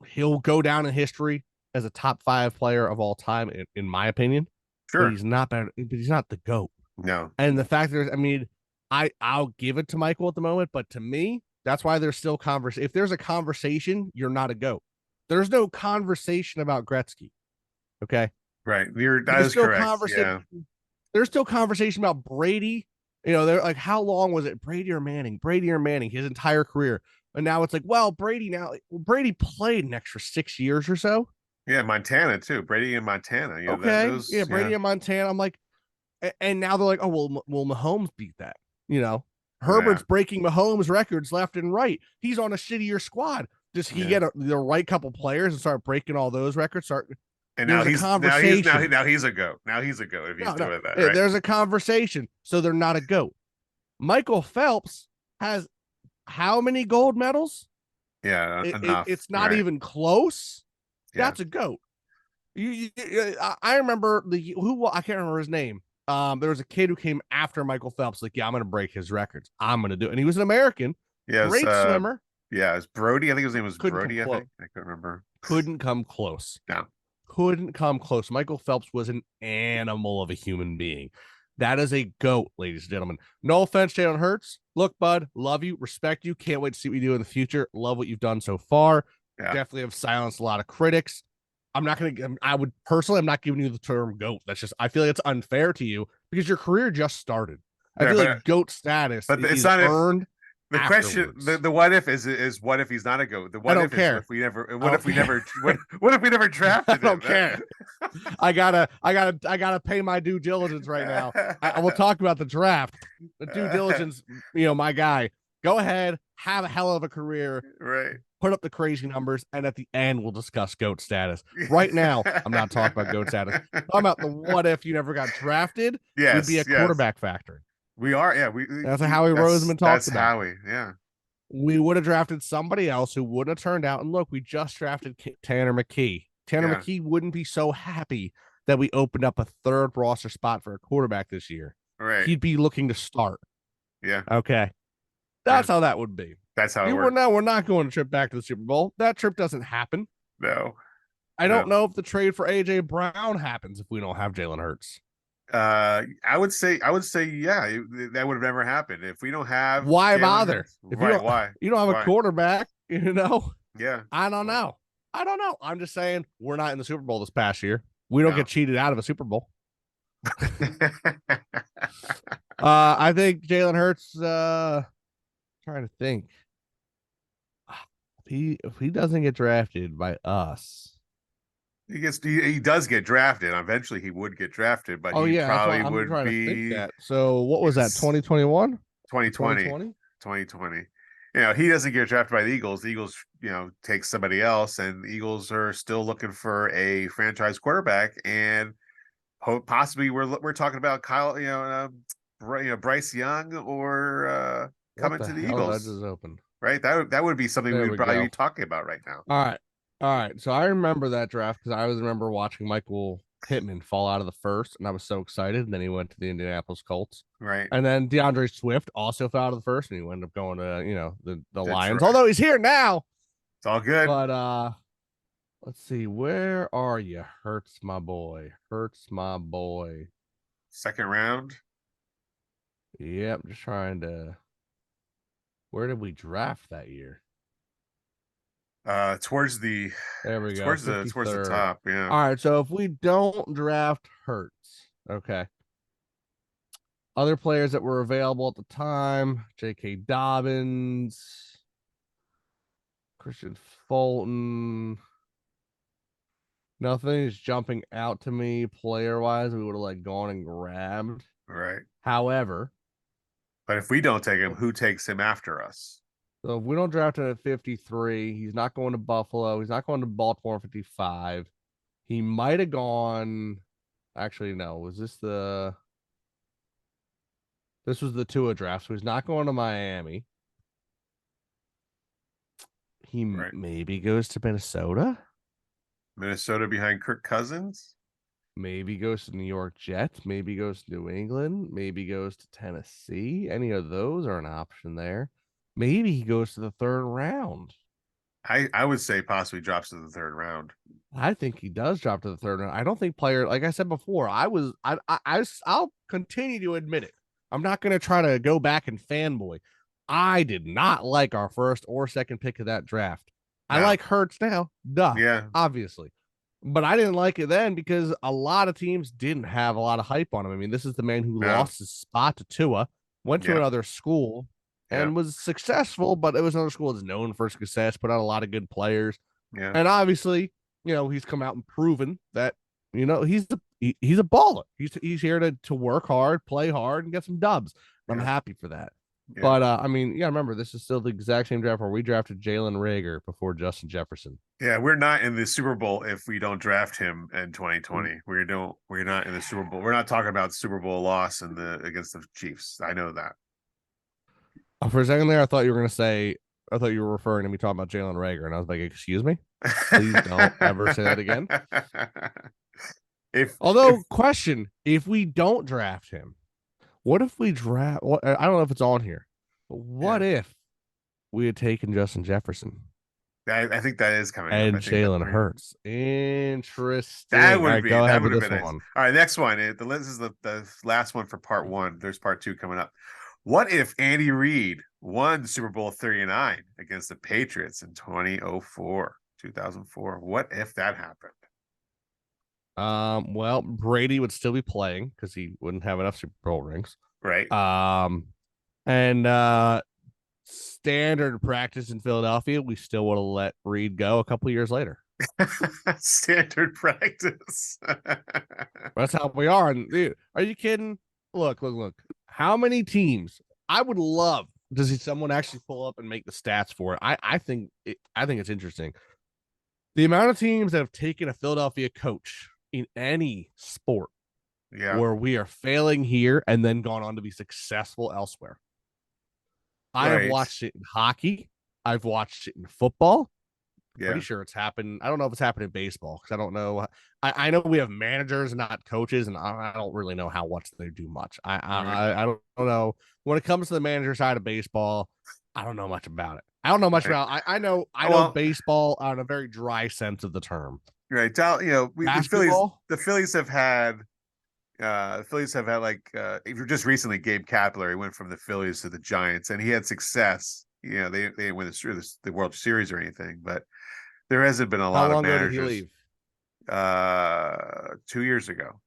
He'll go down in history as a top 5 player of all time, in my opinion. Sure. But he's not better, but he's not the GOAT. No. And the fact I'll give it to Michael at the moment, but to me, that's why there's still conversation. If there's a conversation, you're not a GOAT. There's no conversation about Gretzky. Okay. Right. That is correct. there's still conversation about Brady. You know, they're like, how long was it? Brady or Manning? Brady or Manning? His entire career. And now it's like, well, Brady played an extra 6 years or so. Yeah, Montana too. Brady in Montana. You know, Okay. Brady in Montana. I'm like, and now they're like, oh, well, will Mahomes beat that? You know, Herbert's breaking Mahomes records left and right. He's on a shittier squad. Does he get the right couple players and start breaking all those records? And now he's a goat. Now he's a goat if he's doing that. Right? There's a conversation. So they're not a goat. Michael Phelps has how many gold medals? Yeah, enough. It's not even close. Yeah. That's a goat. I remember I can't remember his name. There was a kid who came after Michael Phelps, like, I'm going to break his records. I'm going to do it. And he was an American. Yeah, great swimmer. Yeah, it's Brody. I think his name was Brody. I couldn't remember. Couldn't come close. No. Couldn't come close. Michael Phelps was an animal of a human being. That is a goat, ladies and gentlemen. No offense, Jalen Hurts. Look, bud, love you, respect you. Can't wait to see what you do in the future. Love what you've done so far. Yeah. Definitely have silenced a lot of critics. I'm not giving you the term GOAT. That's just, I feel like it's unfair to you because your career just started. I feel like GOAT status is earned. The question, the what if is what if he's not a GOAT? The what if is if we never drafted him? I don't care. I gotta pay my due diligence right now. I will talk about the draft. The due diligence, my guy. Go ahead, have a hell of a career. Right. Put up the crazy numbers, and at the end, we'll discuss GOAT status. Right now, I'm not talking about GOAT status. I'm talking about the what if you never got drafted. We'd be a quarterback factory. We are, yeah. That's how Howie Roseman talks about. Howie, yeah. We would have drafted somebody else who wouldn't have turned out. And look, we just drafted Tanner McKee. McKee wouldn't be so happy that we opened up a third roster spot for a quarterback this year. Right. He'd be looking to start. Yeah. Okay. That's how that would be. That's how it works. We're not going to trip back to the Super Bowl. That trip doesn't happen. No. I don't know if the trade for A.J. Brown happens if we don't have Jalen Hurts. I would say yeah, that would have never happened if we don't have. Why bother? Why you don't have a quarterback? Yeah, I don't know. I'm just saying we're not in the Super Bowl this past year. We don't get cheated out of a Super Bowl. I think Jalen Hurts. Trying to think. If he doesn't get drafted by us. He does get drafted. Eventually, he would get drafted, but he probably would be. So, what was that? 2021, 2020. He doesn't get drafted by the Eagles. The Eagles, take somebody else, and the Eagles are still looking for a franchise quarterback, and possibly we're talking about Kyle, Bryce Young or coming to the Eagles. That is open, right? That would be something we'd probably be talking about right now. All right, so I remember that draft because I remember watching Michael Pittman fall out of the first, and I was so excited. And then he went to the Indianapolis Colts, right? And then DeAndre Swift also fell out of the first, and he ended up going to the Lions. Right. Although he's here now, it's all good. But let's see, where are you? Hurts my boy. Second round. Yep, just trying to. Where did we draft that year? Towards the towards the top, yeah. All right, so if we don't draft Hurts, okay. Other players that were available at the time: J.K. Dobbins, Christian Fulton. Nothing is jumping out to me player-wise. We would have gone and grabbed. Right. However, but if we don't take him, who takes him after us? So if we don't draft him at 53, he's not going to Buffalo. He's not going to Baltimore at 55. He might have gone. Actually, no. This was the Tua draft, so he's not going to Miami. He maybe goes to Minnesota. Minnesota behind Kirk Cousins. Maybe goes to New York Jets. Maybe goes to New England. Maybe goes to Tennessee. Any of those are an option there. Maybe he goes to the third round. I would say possibly drops to the third round. I think he does drop to the third round. I don't think like I said before, I'll continue to admit it. I'm not going to try to go back and fanboy. I did not like our first or second pick of that draft. No. I like Hurts now. Duh. Yeah. Obviously. But I didn't like it then because a lot of teams didn't have a lot of hype on him. I mean, this is the man who lost his spot to Tua, went to another school, and was successful, but it was another school that's known for success, put out a lot of good players. Yeah. And obviously, he's come out and proven that, he's a baller. He's here to work hard, play hard, and get some dubs. I'm happy for that. Yeah. But I mean, remember, this is still the exact same draft where we drafted Jalen Reagor before Justin Jefferson. Yeah, we're not in the Super Bowl if we don't draft him in 2020. We're not in the Super Bowl. We're not talking about Super Bowl loss against the Chiefs. I know that. For a second there, I thought you were referring to me talking about Jalen Reagor, and I was like, excuse me? Please don't ever say that again. Question, if we don't draft him, what if we draft? Well, I don't know if it's on here, but what if we had taken Justin Jefferson? I think that is coming. And Jalen Hurts. Interesting. That would be. That would have been nice. All right, next one. This is the last one for part one. There's part two coming up. What if Andy Reid won Super Bowl 39 against the Patriots in 2004? What if that happened? Well, Brady would still be playing because he wouldn't have enough Super Bowl rings. Right. And standard practice in Philadelphia, we still would have let Reid go a couple years later. Standard practice. That's how we are. And dude, are you kidding? Look. How many teams? I would love to see someone actually pull up and make the stats for it. I think it's interesting. The amount of teams that have taken a Philadelphia coach in any sport where we are failing here and then gone on to be successful elsewhere. I have watched it in hockey. I've watched it in football. Pretty sure it's happened. I don't know if it's happened in baseball because I don't know. I know we have managers, not coaches, and I don't really know how much they do much. I don't know. When it comes to the manager side of baseball, I don't know much about it. I don't know much about. I know baseball on a very dry sense of the term. Right. The Phillies have had. Like just recently, Gabe Kapler went from the Phillies to the Giants, and he had success. They didn't win the World Series or anything, but there hasn't been a lot of managers. How long ago did he leave? 2 years ago.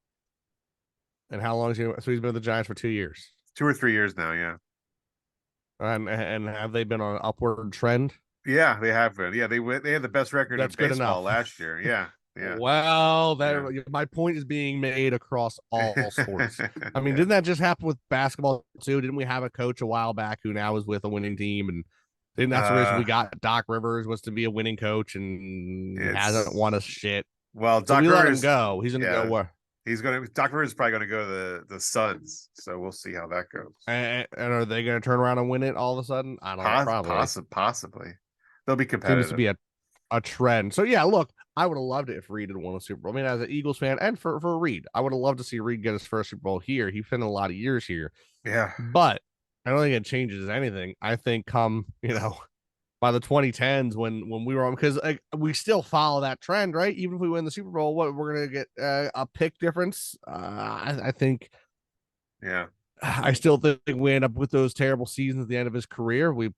And how long is he? So he's been with the Giants for 2 years. 2 or 3 years now, yeah. And have they been on an upward trend? Yeah, they have been. Yeah, they had the best record in baseball last year. Yeah. Yeah. Well, my point is being made across all sports. I mean, didn't that just happen with basketball too? Didn't we have a coach a while back who now is with a winning team, and that's the reason we got Doc Rivers was to be a winning coach and hasn't won us shit. Well, Doc Rivers, let him go. He's gonna go where? Doc Rivers is probably going to go to the Suns, so we'll see how that goes. And are they going to turn around and win it all of a sudden? I don't know. Probably. Possibly. They'll be competitive. Seems to be a trend. So yeah, look, I would have loved it if Reid had won a Super Bowl. I mean, as an Eagles fan, and for Reid, I would have loved to see Reid get his first Super Bowl here. He spent a lot of years here. Yeah. But I don't think it changes anything. I think come, by the 2010s when we were on, because we still follow that trend, right? Even if we win the Super Bowl, we're gonna get a pick difference. I think. Yeah. I still think we end up with those terrible seasons at the end of his career. We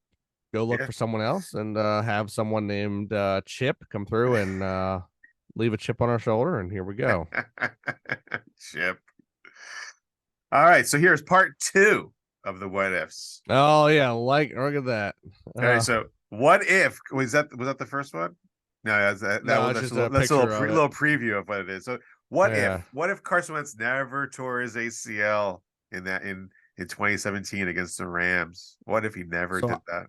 go look for someone else and have someone named Chip come through and leave a chip on our shoulder, and here we go. Chip. All right, so here's part 2 of the what ifs. Oh yeah, look at that. All right, so what if was that the first one? No, that's a little preview of what it is. So what if Carson Wentz never tore his ACL in 2017 against the Rams? What if he never did that?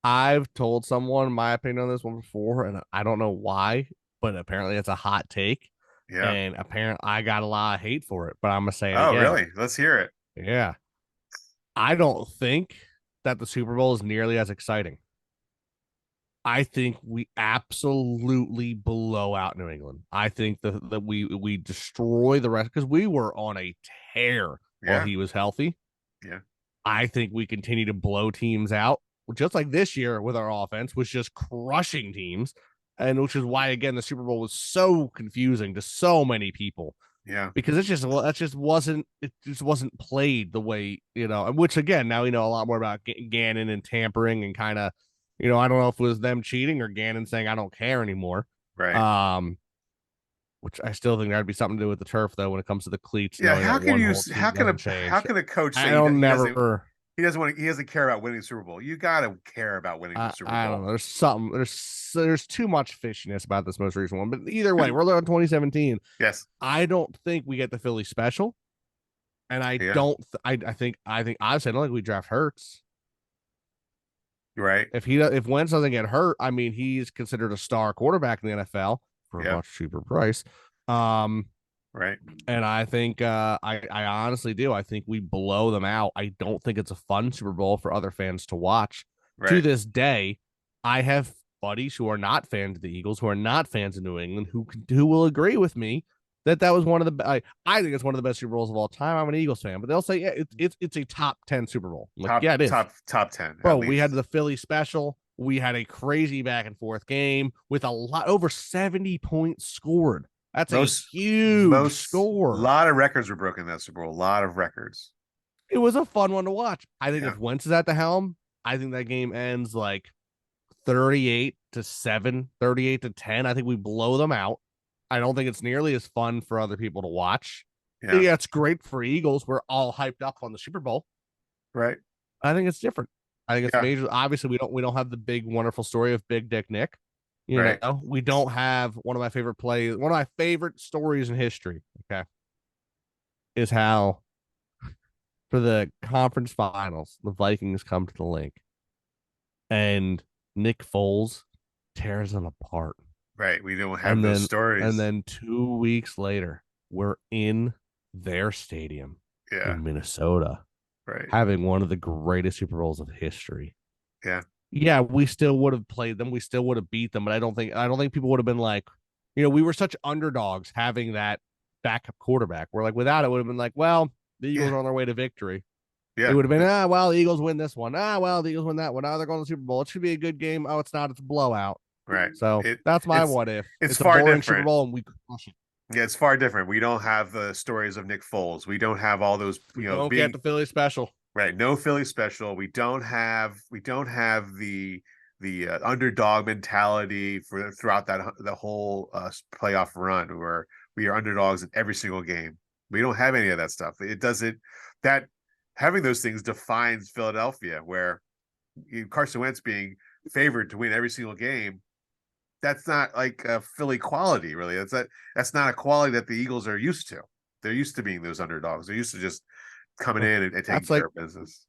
I've told someone my opinion on this one before, and I don't know why, but apparently it's a hot take. Yeah. And apparently I got a lot of hate for it, but I'm gonna say it again. Oh, really? Let's hear it. Yeah. I don't think that the Super Bowl is nearly as exciting. I think we absolutely blow out New England. I think that we destroy the rest because we were on a tear while he was healthy. Yeah. I think we continue to blow teams out, just like this year with our offense was just crushing teams, and which is why again the Super Bowl was so confusing to so many people. Yeah, because it just wasn't played the way and which again now we know a lot more about Gannon and tampering and kind of. I don't know if it was them cheating or Gannon saying I don't care anymore. Right. which I still think that'd be something to do with the turf, though, when it comes to the cleats. Yeah, how can you? How How can a coach say he doesn't care about winning the Super Bowl? You got to care about winning the Super Bowl. I don't know. There's too much fishiness about this most recent one. But either way, we're on 2017. Yes. I don't think we get the Philly special. And I don't I think honestly, I don't think we draft Hurts. Right. If Wentz doesn't get hurt, I mean, he's considered a star quarterback in the NFL for a much cheaper price. Right. And I think I honestly do. I think we blow them out. I don't think it's a fun Super Bowl for other fans to watch. Right. To this day, I have buddies who are not fans of the Eagles, who are not fans of New England, who will agree with me that was one of the. I think it's one of the best Super Bowls of all time. I'm an Eagles fan, but they'll say, yeah, it's a top 10 Super Bowl. Like, yeah, it is top 10. Bro, we had the Philly special. We had a crazy back and forth game with over 70 points scored. That's a huge score. A lot of records were broken in that Super Bowl. A lot of records. It was a fun one to watch. I think if Wentz is at the helm, I think that game ends like 38-7, 38-10. I think we blow them out. I don't think it's nearly as fun for other people to watch. Yeah, it's great for Eagles. We're all hyped up on the Super Bowl. Right. I think it's different. I think it's major. Obviously, we don't have the big, wonderful story of Big Dick Nick. You know, we don't have one of my favorite plays. One of my favorite stories in history, is how for the conference finals, the Vikings come to the link and Nick Foles tears them apart. Right. We don't have those stories. And then 2 weeks later, we're in their stadium in Minnesota, having one of the greatest Super Bowls of history. Yeah. Yeah, we still would have played them. We still would have beat them, but I don't think people would have been like, we were such underdogs having that backup quarterback. We're like, without it would have been like, well, the Eagles are on their way to victory. Yeah. It would have been, the Eagles win this one. The Eagles win that one. Now they're going to the Super Bowl. It should be a good game. Oh, it's not. It's a blowout. Right. So that's my what if. It's far a boring different. Super Bowl and we crush it. Yeah, it's far different. We don't have the stories of Nick Foles. We don't have all those, don't get the Philly special. Right. No Philly special. We don't have the underdog mentality throughout the whole playoff run where we are underdogs in every single game. We don't have any of that stuff. Having those things defines Philadelphia, where Carson Wentz being favored to win every single game. That's not like a Philly quality, really. That's not a quality that the Eagles are used to. They're used to being those underdogs. They're used to just coming in and taking care of business.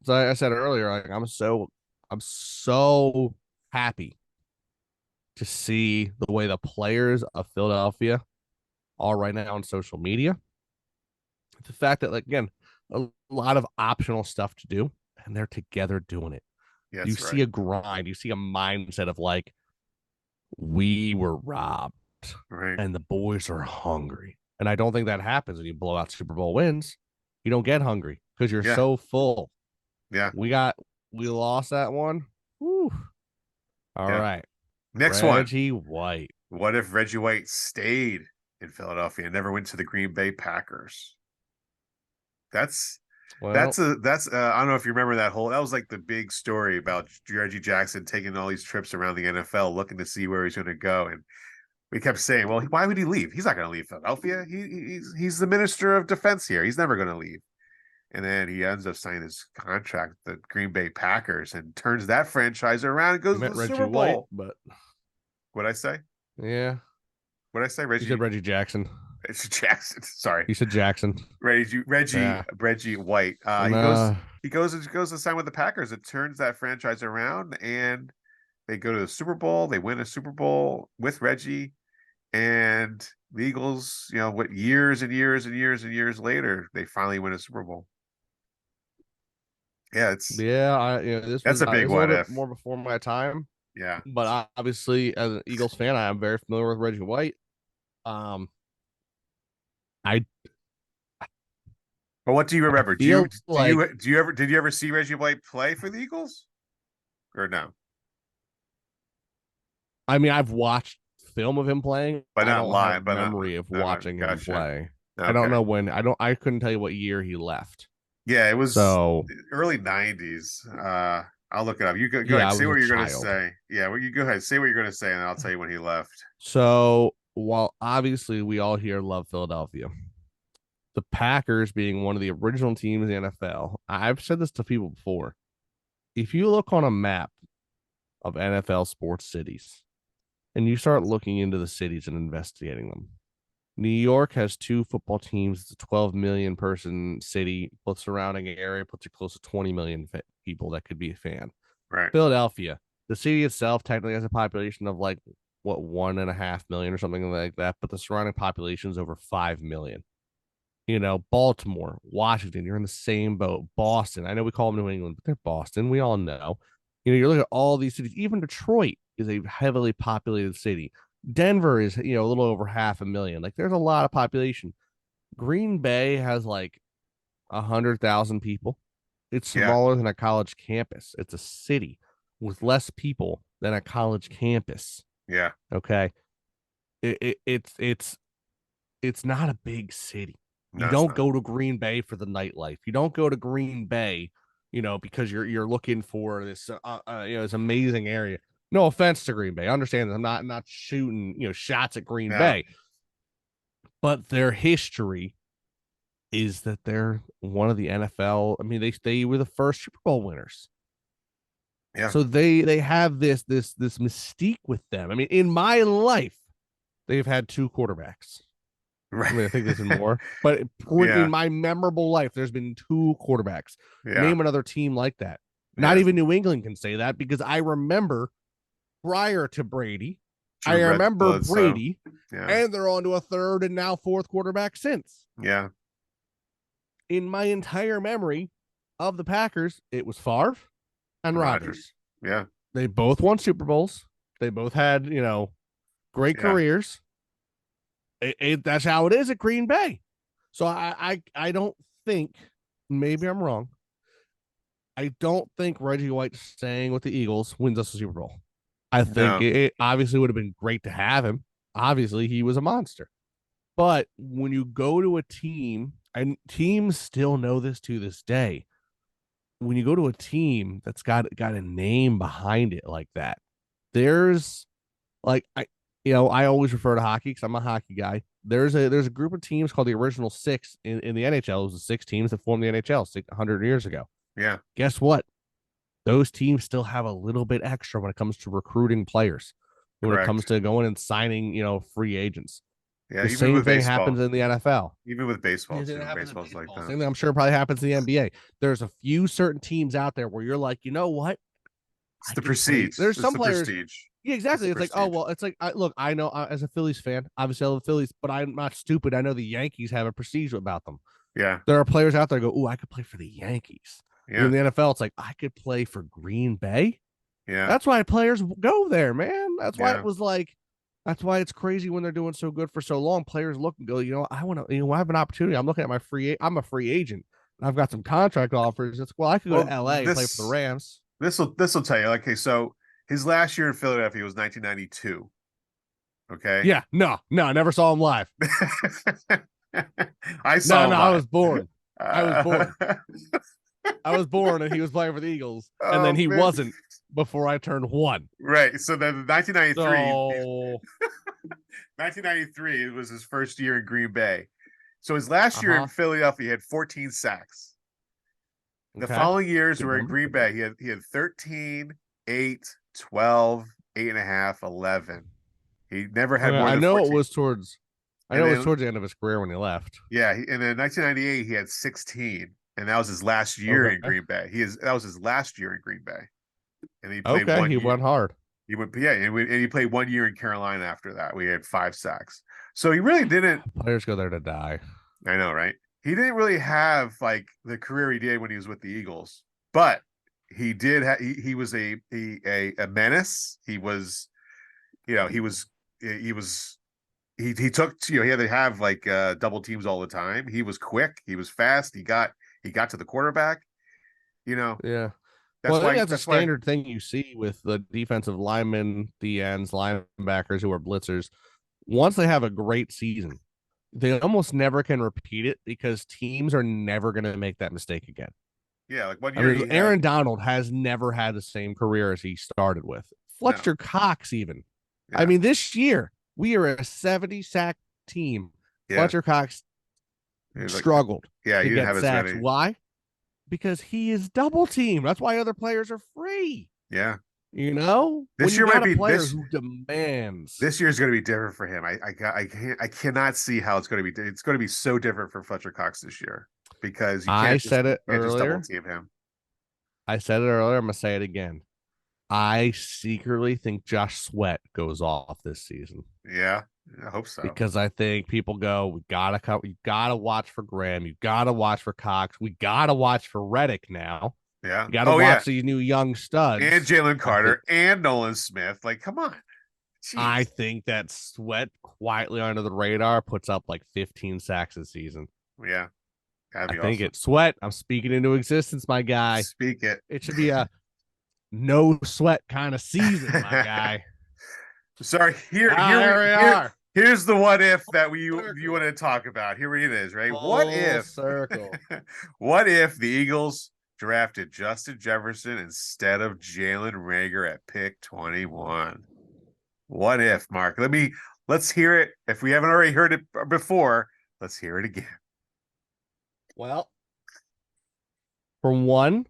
So I said earlier, I'm so happy to see the way the players of Philadelphia are right now on social media. The fact that, again, a lot of optional stuff to do, and they're together doing it. Yes, you see a grind, you see a mindset of like, we were robbed, and the boys are hungry. And I don't think that happens when you blow out Super Bowl wins. You don't get hungry because you're so full. Yeah. We lost that one. Whew. All right. Next one. Reggie White. What if Reggie White stayed in Philadelphia and never went to the Green Bay Packers? That's I don't know if you remember that was like the big story about Reggie Jackson taking all these trips around the NFL looking to see where he's going to go. And we kept saying, well, why would he leave? He's not going to leave Philadelphia. He's the minister of defense here. He's never going to leave. And then he ends up signing his contract with the Green Bay Packers and turns that franchise around and goes to the Super Bowl. But what'd I say? Yeah. What'd I say? Reggie? You said Reggie Jackson. It's Jackson. Sorry. You said Jackson. Reggie White. He goes to sign with the Packers. It turns that franchise around and they go to the Super Bowl. They win a Super Bowl with Reggie. And the Eagles, years and years and years and years later, they finally win a Super Bowl. Yeah, that's a big what if. More before my time. Yeah, but obviously, as an Eagles fan, I am very familiar with Reggie White. But what do you remember? Did you ever see Reggie White play for the Eagles, or no? I mean, I've watched film of him playing, but not live. But memory of watching him play. Okay. I don't know when. I couldn't tell you what year he left. Yeah, it was early 90s. I'll look it up. You go Yeah, ahead. Say what you're going to child. say. Yeah, well, you go ahead. Say what you're going to say, and I'll tell you when he left. So while obviously we all here love Philadelphia, the Packers being one of the original teams in the NFL, I've said this to people before. If you look on a map of NFL sports cities and you start looking into the cities and investigating them, New York has 2 football teams. It's a 12 million person city, plus surrounding area, puts it close to 20 million people that could be a fan. Right. Philadelphia, the city itself technically has a population of like what 1.5 million or something like that, but the surrounding population is over 5 million. Baltimore, Washington, you're in the same boat. Boston, I know we call them New England, but they're Boston. We all know. You're looking at all these cities. Even Detroit is a heavily populated city. Denver is, a little over 500,000. Like, there's a lot of population. Green Bay has like 100,000 people. It's smaller than a college campus. It's a city with less people than a college campus. Yeah. Okay. It's not a big city. No, you don't go to Green Bay for the nightlife. You don't go to Green Bay, because you're looking for this, this amazing area. No offense to Green Bay. I understand that I'm not shooting, shots at Green Bay, but their history is that they're one of the NFL. I mean, they were the first Super Bowl winners. Yeah. So they have this mystique with them. I mean, in my life, they've had 2 quarterbacks. Right. I mean, I think there's been more, but in my memorable life, there's been 2 quarterbacks. Yeah. Name another team like that. Not even New England can say that, because I remember prior to Brady, Brady, and they're on to a 3rd and now 4th quarterback since. Yeah. In my entire memory of the Packers, it was Favre and Rodgers. Yeah. They both won Super Bowls. They both had, great careers. That's how it is at Green Bay. So I don't think, maybe I'm wrong, I don't think Reggie White staying with the Eagles wins us a Super Bowl. I think it obviously would have been great to have him. Obviously, he was a monster. But when you go to a team, and teams still know this to this day, when you go to a team that's got a name behind it like that, there's like I always refer to hockey because I'm a hockey guy. There's a group of teams called the Original Six in the NHL. It was the 6 teams that formed the NHL 100 years ago. Yeah. Guess what? Those teams still have a little bit extra when it comes to recruiting players, when it comes to going and signing, free agents. Yeah, the same thing happens in the NFL. Even with baseball, too. Baseball's like that. Same thing I'm sure probably happens in the NBA. There's a few certain teams out there where you're like, you know what? It's the prestige. There's some players. Prestige. Yeah, exactly. It's like, oh, well, it's like, look, I know as a Phillies fan, obviously I love the Phillies, but I'm not stupid. I know the Yankees have a prestige about them. Yeah. There are players out there who go, I could play for the Yankees. Yeah. In the NFL, it's like, I could play for Green Bay. Yeah. That's why players go there, man. That's why it was like, that's why it's crazy when they're doing so good for so long. Players look and go, I want to, I have an opportunity. I'm looking at I'm a free agent. And I've got some contract offers. It's, I could go to LA and play for the Rams. This will tell you. Okay, so his last year in Philadelphia was 1992. Okay. Yeah. No, I never saw him live. I saw him live. I was born. I was born and he was playing for the Eagles, and then he wasn't before I turned 1. Right. So then 1993, it was his first year in Green Bay. So his last year in Philadelphia, he had 14 sacks. The following years were in Green Bay. He had 13, 8, 12, 8.5, 11. He never had more than 14. I know it was towards the end of his career when he left. Yeah, and then 1998 he had 16, and that was his last year in Green Bay. That was his last year in Green Bay. And he played he went hard. He went, and he played 1 year in Carolina after that. We had 5 sacks. So he really didn't. Players go there to die. I know, right? He didn't really have like the career he did when he was with the Eagles, but he did. He was a menace. He was, he took. He had to have like double teams all the time. He was quick. He was fast. He got to the quarterback. Yeah. That's a standard thing you see with the defensive linemen, the ends, linebackers who are blitzers. Once they have a great season, they almost never can repeat it because teams are never going to make that mistake again. Yeah, like 1 year. Aaron Donald has never had the same career as he started with. Fletcher Cox, even. Yeah. This year we are a 70 sack team. Yeah. Fletcher Cox struggled. He didn't have sacks. as many. Why? Because he is double teamed. That's why other players are free. Yeah. This year might be who demands. This year is going to be different for him. I cannot see how it's going to be. It's going to be so different for Fletcher Cox this year because you can't just double team him. I said it earlier. I'm going to say it again. I secretly think Josh Sweat goes off this season. Yeah, I hope so. Because I think people go, we gotta watch for Graham, you gotta watch for Cox, we gotta watch for Reddick now. Yeah, you gotta watch these new young studs and Jalen Carter and Nolan Smith. Like, come on. Jeez. I think that Sweat quietly under the radar puts up like 15 sacks a season. Yeah, I think it's Sweat. I'm speaking into existence, my guy. Speak it. It should be a no sweat kind of season, my guy. Sorry, here we are. Here's the what if that you want to talk about. Here it is, right? What if the Eagles drafted Justin Jefferson instead of Jalen Reagor at pick 21? What if, Mark? Let's hear it. If we haven't already heard it before, let's hear it again. Well, for one,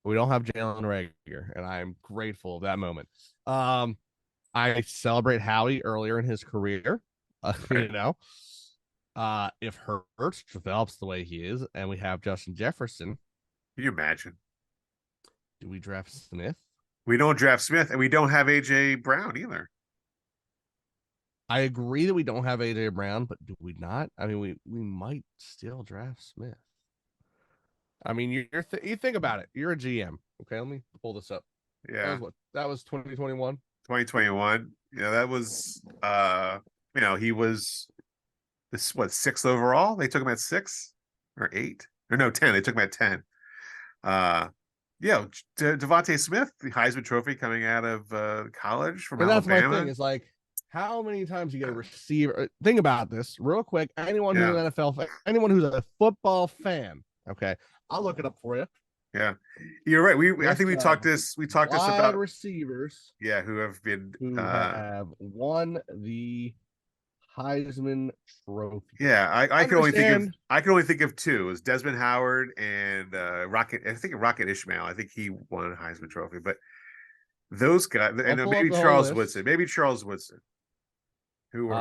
we don't have Jalen Reagor, and I'm grateful of that moment. I celebrate Howie earlier in his career. If Hurts develops the way he is, and we have Justin Jefferson, can you imagine? Do we draft Smith? We don't draft Smith, and we don't have AJ Brown either. I agree that we don't have AJ Brown, but do we not? We might still draft Smith. You think about it. You're a GM. Okay, let me pull this up. Yeah. That was 2021. 2021. Yeah, that was he was this 6th overall. They took him at 6 or 8. Or no, 10. They took him at 10. Devontae Smith, the Heisman Trophy coming out of college from Alabama. That's my thing. It's like, how many times you get a receiver? Think about this real quick. Anyone who's an NFL fan, anyone who's a football fan, okay, I'll look it up for you. Yeah, you're right. I think we talked this about receivers. Yeah, who have won the Heisman Trophy. Yeah, I can only think of 2. It was Desmond Howard and Rocket. I think Rocket Ishmael. I think he won a Heisman Trophy, but those guys, and maybe Charles Woodson. Who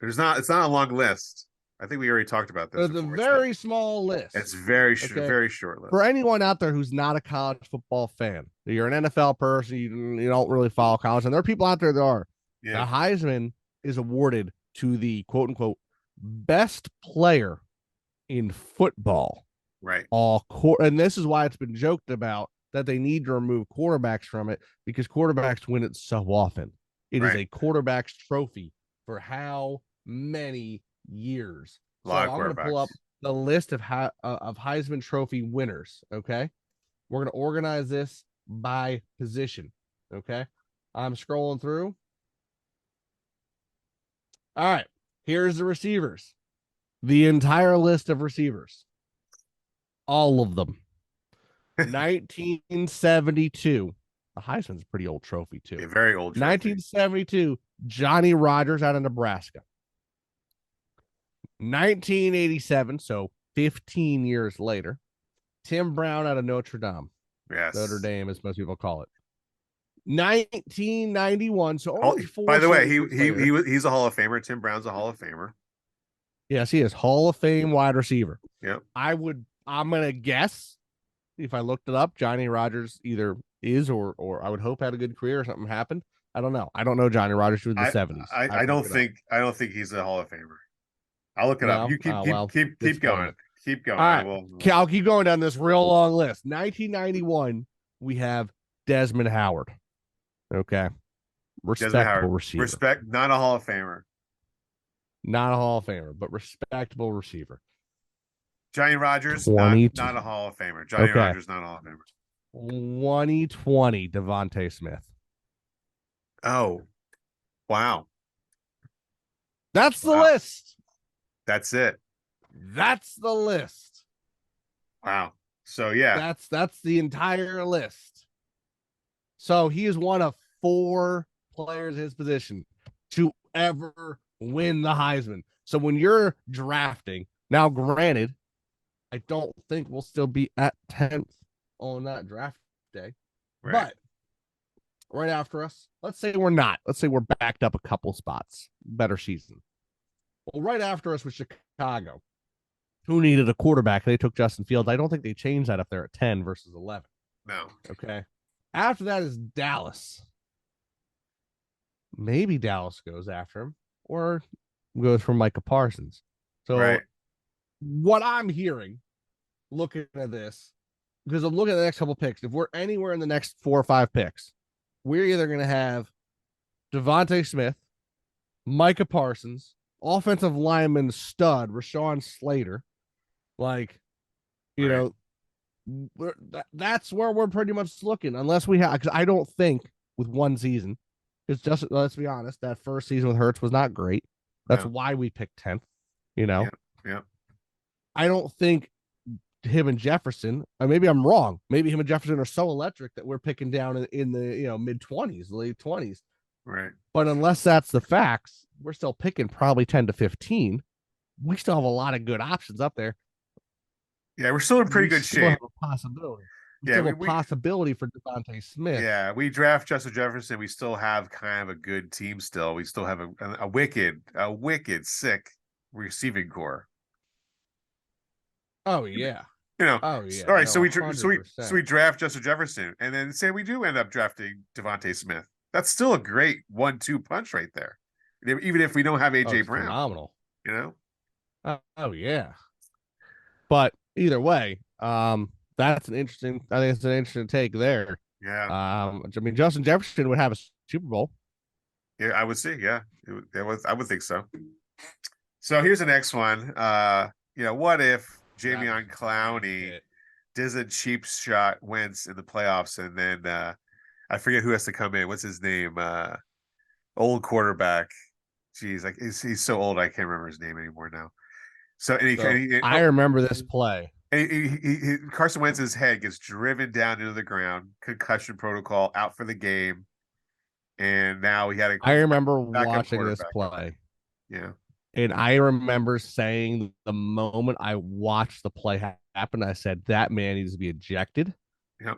it's not a long list. I think we already talked about this. It's a very small list. It's very short list. For anyone out there who's not a college football fan, you're an NFL person, you don't really follow college, and there are people out there that are. Yeah. The Heisman is awarded to the quote unquote best player in football. Right. And this is why it's been joked about that they need to remove quarterbacks from it, because quarterbacks win it so often. It is a quarterback's trophy for how many years. I'm going to pull up the list of Heisman Trophy winners. Okay, we're going to organize this by position. Okay, I'm scrolling through. All right, here's the receivers. The entire list of receivers. All of them. 1972. The Heisman's a pretty old trophy, too. A very old trophy. 1972, Johnny Rodgers out of Nebraska. 1987, so 15 years later, Tim Brown out of Notre Dame. Yes. Notre Dame, as most people call it. 1991, so only 4. By the way, he's a Hall of Famer. Tim Brown's a Hall of Famer. Yes, he is Hall of Fame wide receiver. Yep. I'm gonna guess, if I looked it up, Johnny Rodgers either is or I would hope had a good career or something happened. I don't know. I don't know Johnny Rodgers was the 70s. I don't think he's a Hall of Famer. I'll look it up. You keep going. Keep going. All right. I'll keep going down this real long list. 1991, we have Desmond Howard. Okay. Respectable receiver. Not a Hall of Famer. Not a Hall of Famer, but respectable receiver. Johnny Rodgers, not a Hall of Famer. Rodgers, not a Hall of Famer. 2020, Devontae Smith. Oh, wow. That's the list. That's it. That's the list. Wow. So yeah, That's the entire list. So he is one of 4 players in his position to ever win the Heisman. So when you're drafting, now granted, I don't think we'll still be at 10th on that draft day. right. But right after us, let's say we're not. Let's say we're backed up a couple spots. Better season. Well, right after us was Chicago, who needed a quarterback. They took Justin Fields. I don't think they changed that if they're at 10 versus 11. No. Okay. After that is Dallas. Maybe Dallas goes after him or goes for Micah Parsons. So what I'm hearing, looking at this, because I'm looking at the next couple picks, if we're anywhere in the next 4 or 5 picks, we're either going to have Devontae Smith, Micah Parsons, offensive lineman stud, Rashawn Slater. Like, you know, that's where we're pretty much looking, unless we have, because I don't think with one season, it's just, let's be honest, that first season with Hurts was not great. That's why we picked 10th, you know? Yeah. I don't think him and Jefferson, or maybe I'm wrong. Maybe him and Jefferson are so electric that we're picking down in the mid 20s, late 20s. Right. But unless that's the facts, we're still picking probably 10 to 15. We still have a lot of good options up there. Yeah, we're still in pretty good shape. A possibility. Possibility for Devontae Smith. Yeah, we draft Justin Jefferson. We still have kind of a good team still. We still have a wicked sick receiving core. Oh yeah. All right. So we draft Justin Jefferson, and then say we do end up drafting Devontae Smith. That's still a great 1-2 punch right there. Even if we don't have AJ Brown, phenomenal. Oh yeah. But either way, that's an interesting. I think it's an interesting take there. Yeah. I mean, Justin Jefferson would have a Super Bowl. Yeah, I would say. Yeah, I would think so. So here's the next one. What if Jadeveon Clowney does a cheap shot Wentz in the playoffs, and then I forget who has to come in. What's his name? Old quarterback. Jeez, like he's so old I can't remember his name anymore now. So, I remember this play. And Carson Wentz's head gets driven down into the ground, concussion protocol, out for the game, and now he had a. I remember watching this play. Yeah. And I remember saying the moment I watched the play happen, I said that man needs to be ejected. Yep.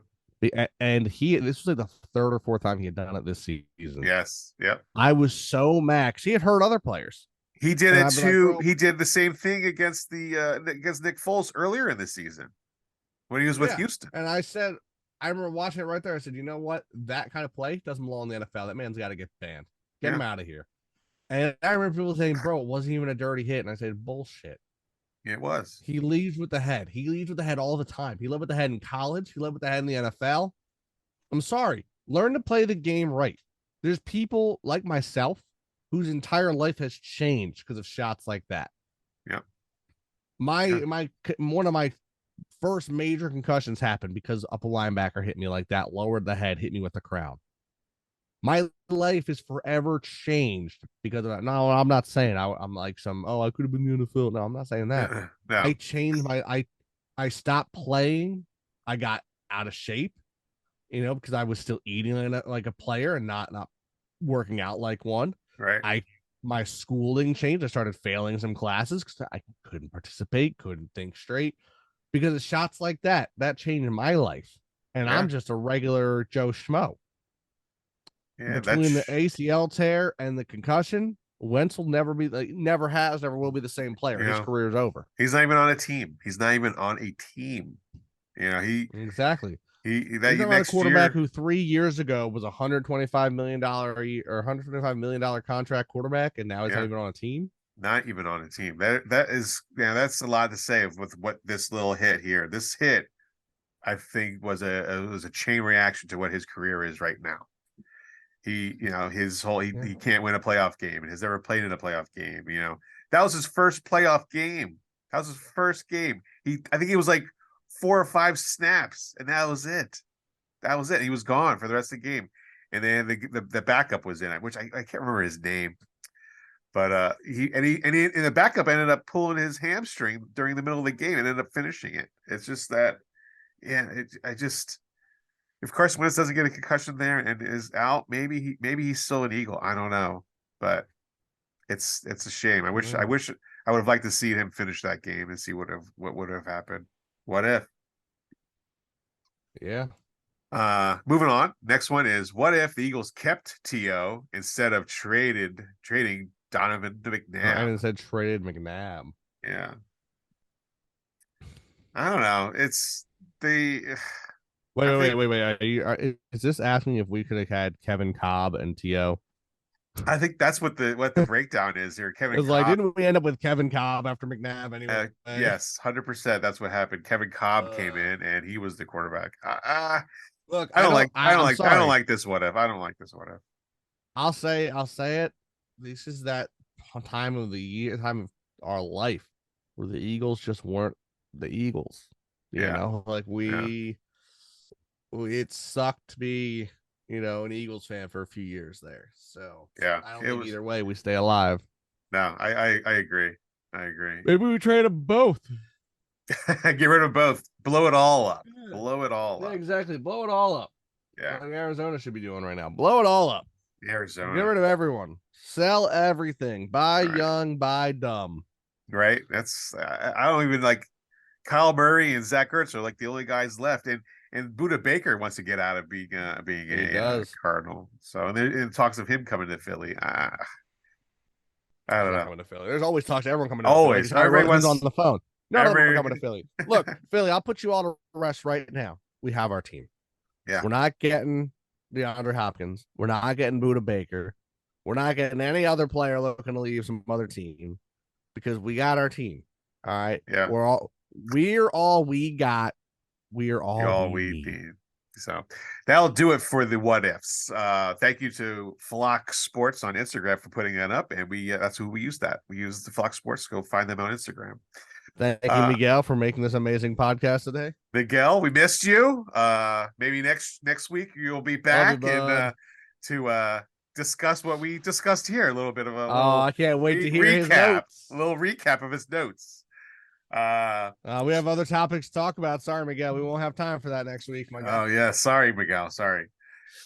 And this was like the 3rd or 4th time he had done it this season. Yes. Yep. I was so mad. He had hurt other players. He did it too. Like, he did the same thing against against Nick Foles earlier in the season when he was with Houston. And I remember watching it right there. I said, you know what? That kind of play doesn't belong in the NFL. That man's got to get banned. Get him out of here. And I remember people saying, bro, it wasn't even a dirty hit. And I said, bullshit. It was. He leads with the head. He leads with the head all the time. He led with the head in college. He led with the head in the NFL. I'm sorry. Learn to play the game right. There's people like myself whose entire life has changed because of shots like that. Yeah. One of my first major concussions happened because a linebacker hit me like that, lowered the head, hit me with the crown. My life is forever changed because of that. No, I'm not saying I'm like I could have been in the NFL. No, I'm not saying that. No. I changed I stopped playing. I got out of shape, because I was still eating like a player and not working out like one. Right. My schooling changed. I started failing some classes because I couldn't participate, couldn't think straight because of shots like that. That changed my life. And I'm just a regular Joe Schmo. Yeah, between the ACL tear and the concussion, Wentz will never be never will be the same player. His career is over. He's not even on a team. Exactly. He's a quarterback who 3 years ago was $125 million or $125 million contract quarterback, and now he's not even on a team. Not even on a team. That's a lot to say with what this little hit here. This hit, I think, was a chain reaction to what his career is right now. He can't win a playoff game and has never played in a playoff game. That was his first playoff game. That was his first game. I think he was like 4 or 5 snaps, and that was it. He was gone for the rest of the game. And then the backup was in it, which I can't remember his name. But he in the backup ended up pulling his hamstring during the middle of the game and ended up finishing it. It's just that, yeah. If Carson Wentz doesn't get a concussion there and is out, maybe he's still an Eagle. I don't know, but it's a shame. I wish I would have liked to see him finish that game and see what would have happened. What if? Yeah. Moving on. Next one is, what if the Eagles kept T.O. instead of trading Donovan to McNabb? I even said traded McNabb. Yeah. I don't know. It's the. Wait. Is this asking if we could have had Kevin Cobb and T.O.? I think that's what the breakdown is here. Kevin Cobb. Like, didn't we end up with Kevin Cobb after McNabb anyway? Yes, 100%. That's what happened. Kevin Cobb came in and he was the quarterback. Look, I don't like this. What if? I don't like this. What if? I'll say it. This is that time of the year, time of our life where the Eagles just weren't the Eagles. You know, like it sucked to be, an Eagles fan for a few years there. So yeah, I don't think either way we stay alive. No, I agree. Maybe we trade them both. Get rid of both. Blow it all up. Yeah. Blow it all up. Exactly. Blow it all up. Yeah. Like Arizona should be doing right now. Blow it all up. Arizona. Get rid of everyone. Sell everything. Buy young, buy dumb. Right. That's I don't even like Kyle Murray and Zach Ertz are like the only guys left, and Budda Baker wants to get out of being a Cardinal. So and talks of him coming to Philly. I don't know. Coming to Philly. There's always talks to everyone coming to Philly. Everyone's on the phone. None of them are coming to Philly. Look, Philly, I'll put you all to rest right now. We have our team. Yeah. We're not getting DeAndre Hopkins. We're not getting Budda Baker. We're not getting any other player looking to leave some other team because we got our team. All right. Yeah. We're all we got. We're all we need. So that'll do it for the what ifs. Thank you to Flock Sports on Instagram for putting that up. And that's who we use that. We use the Flock Sports. Go find them on Instagram. Thank you, Miguel, for making this amazing podcast today. Miguel, we missed you. Maybe next week you'll be back to discuss what we discussed here. A little bit of I can't wait to hear his notes. A little recap of his notes. We have other topics to talk about. Sorry, Miguel, we won't have time for that next week, my guy. Oh yeah, sorry, Miguel. Sorry.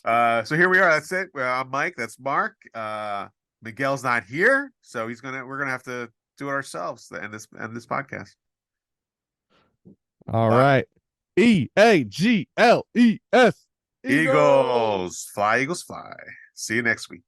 So here we are. That's it. I'm Mike. That's Mark. Miguel's not here, so we're gonna have to do it ourselves to end this podcast. All right. EAGLES. Eagles. Fly, Eagles, fly. See you next week.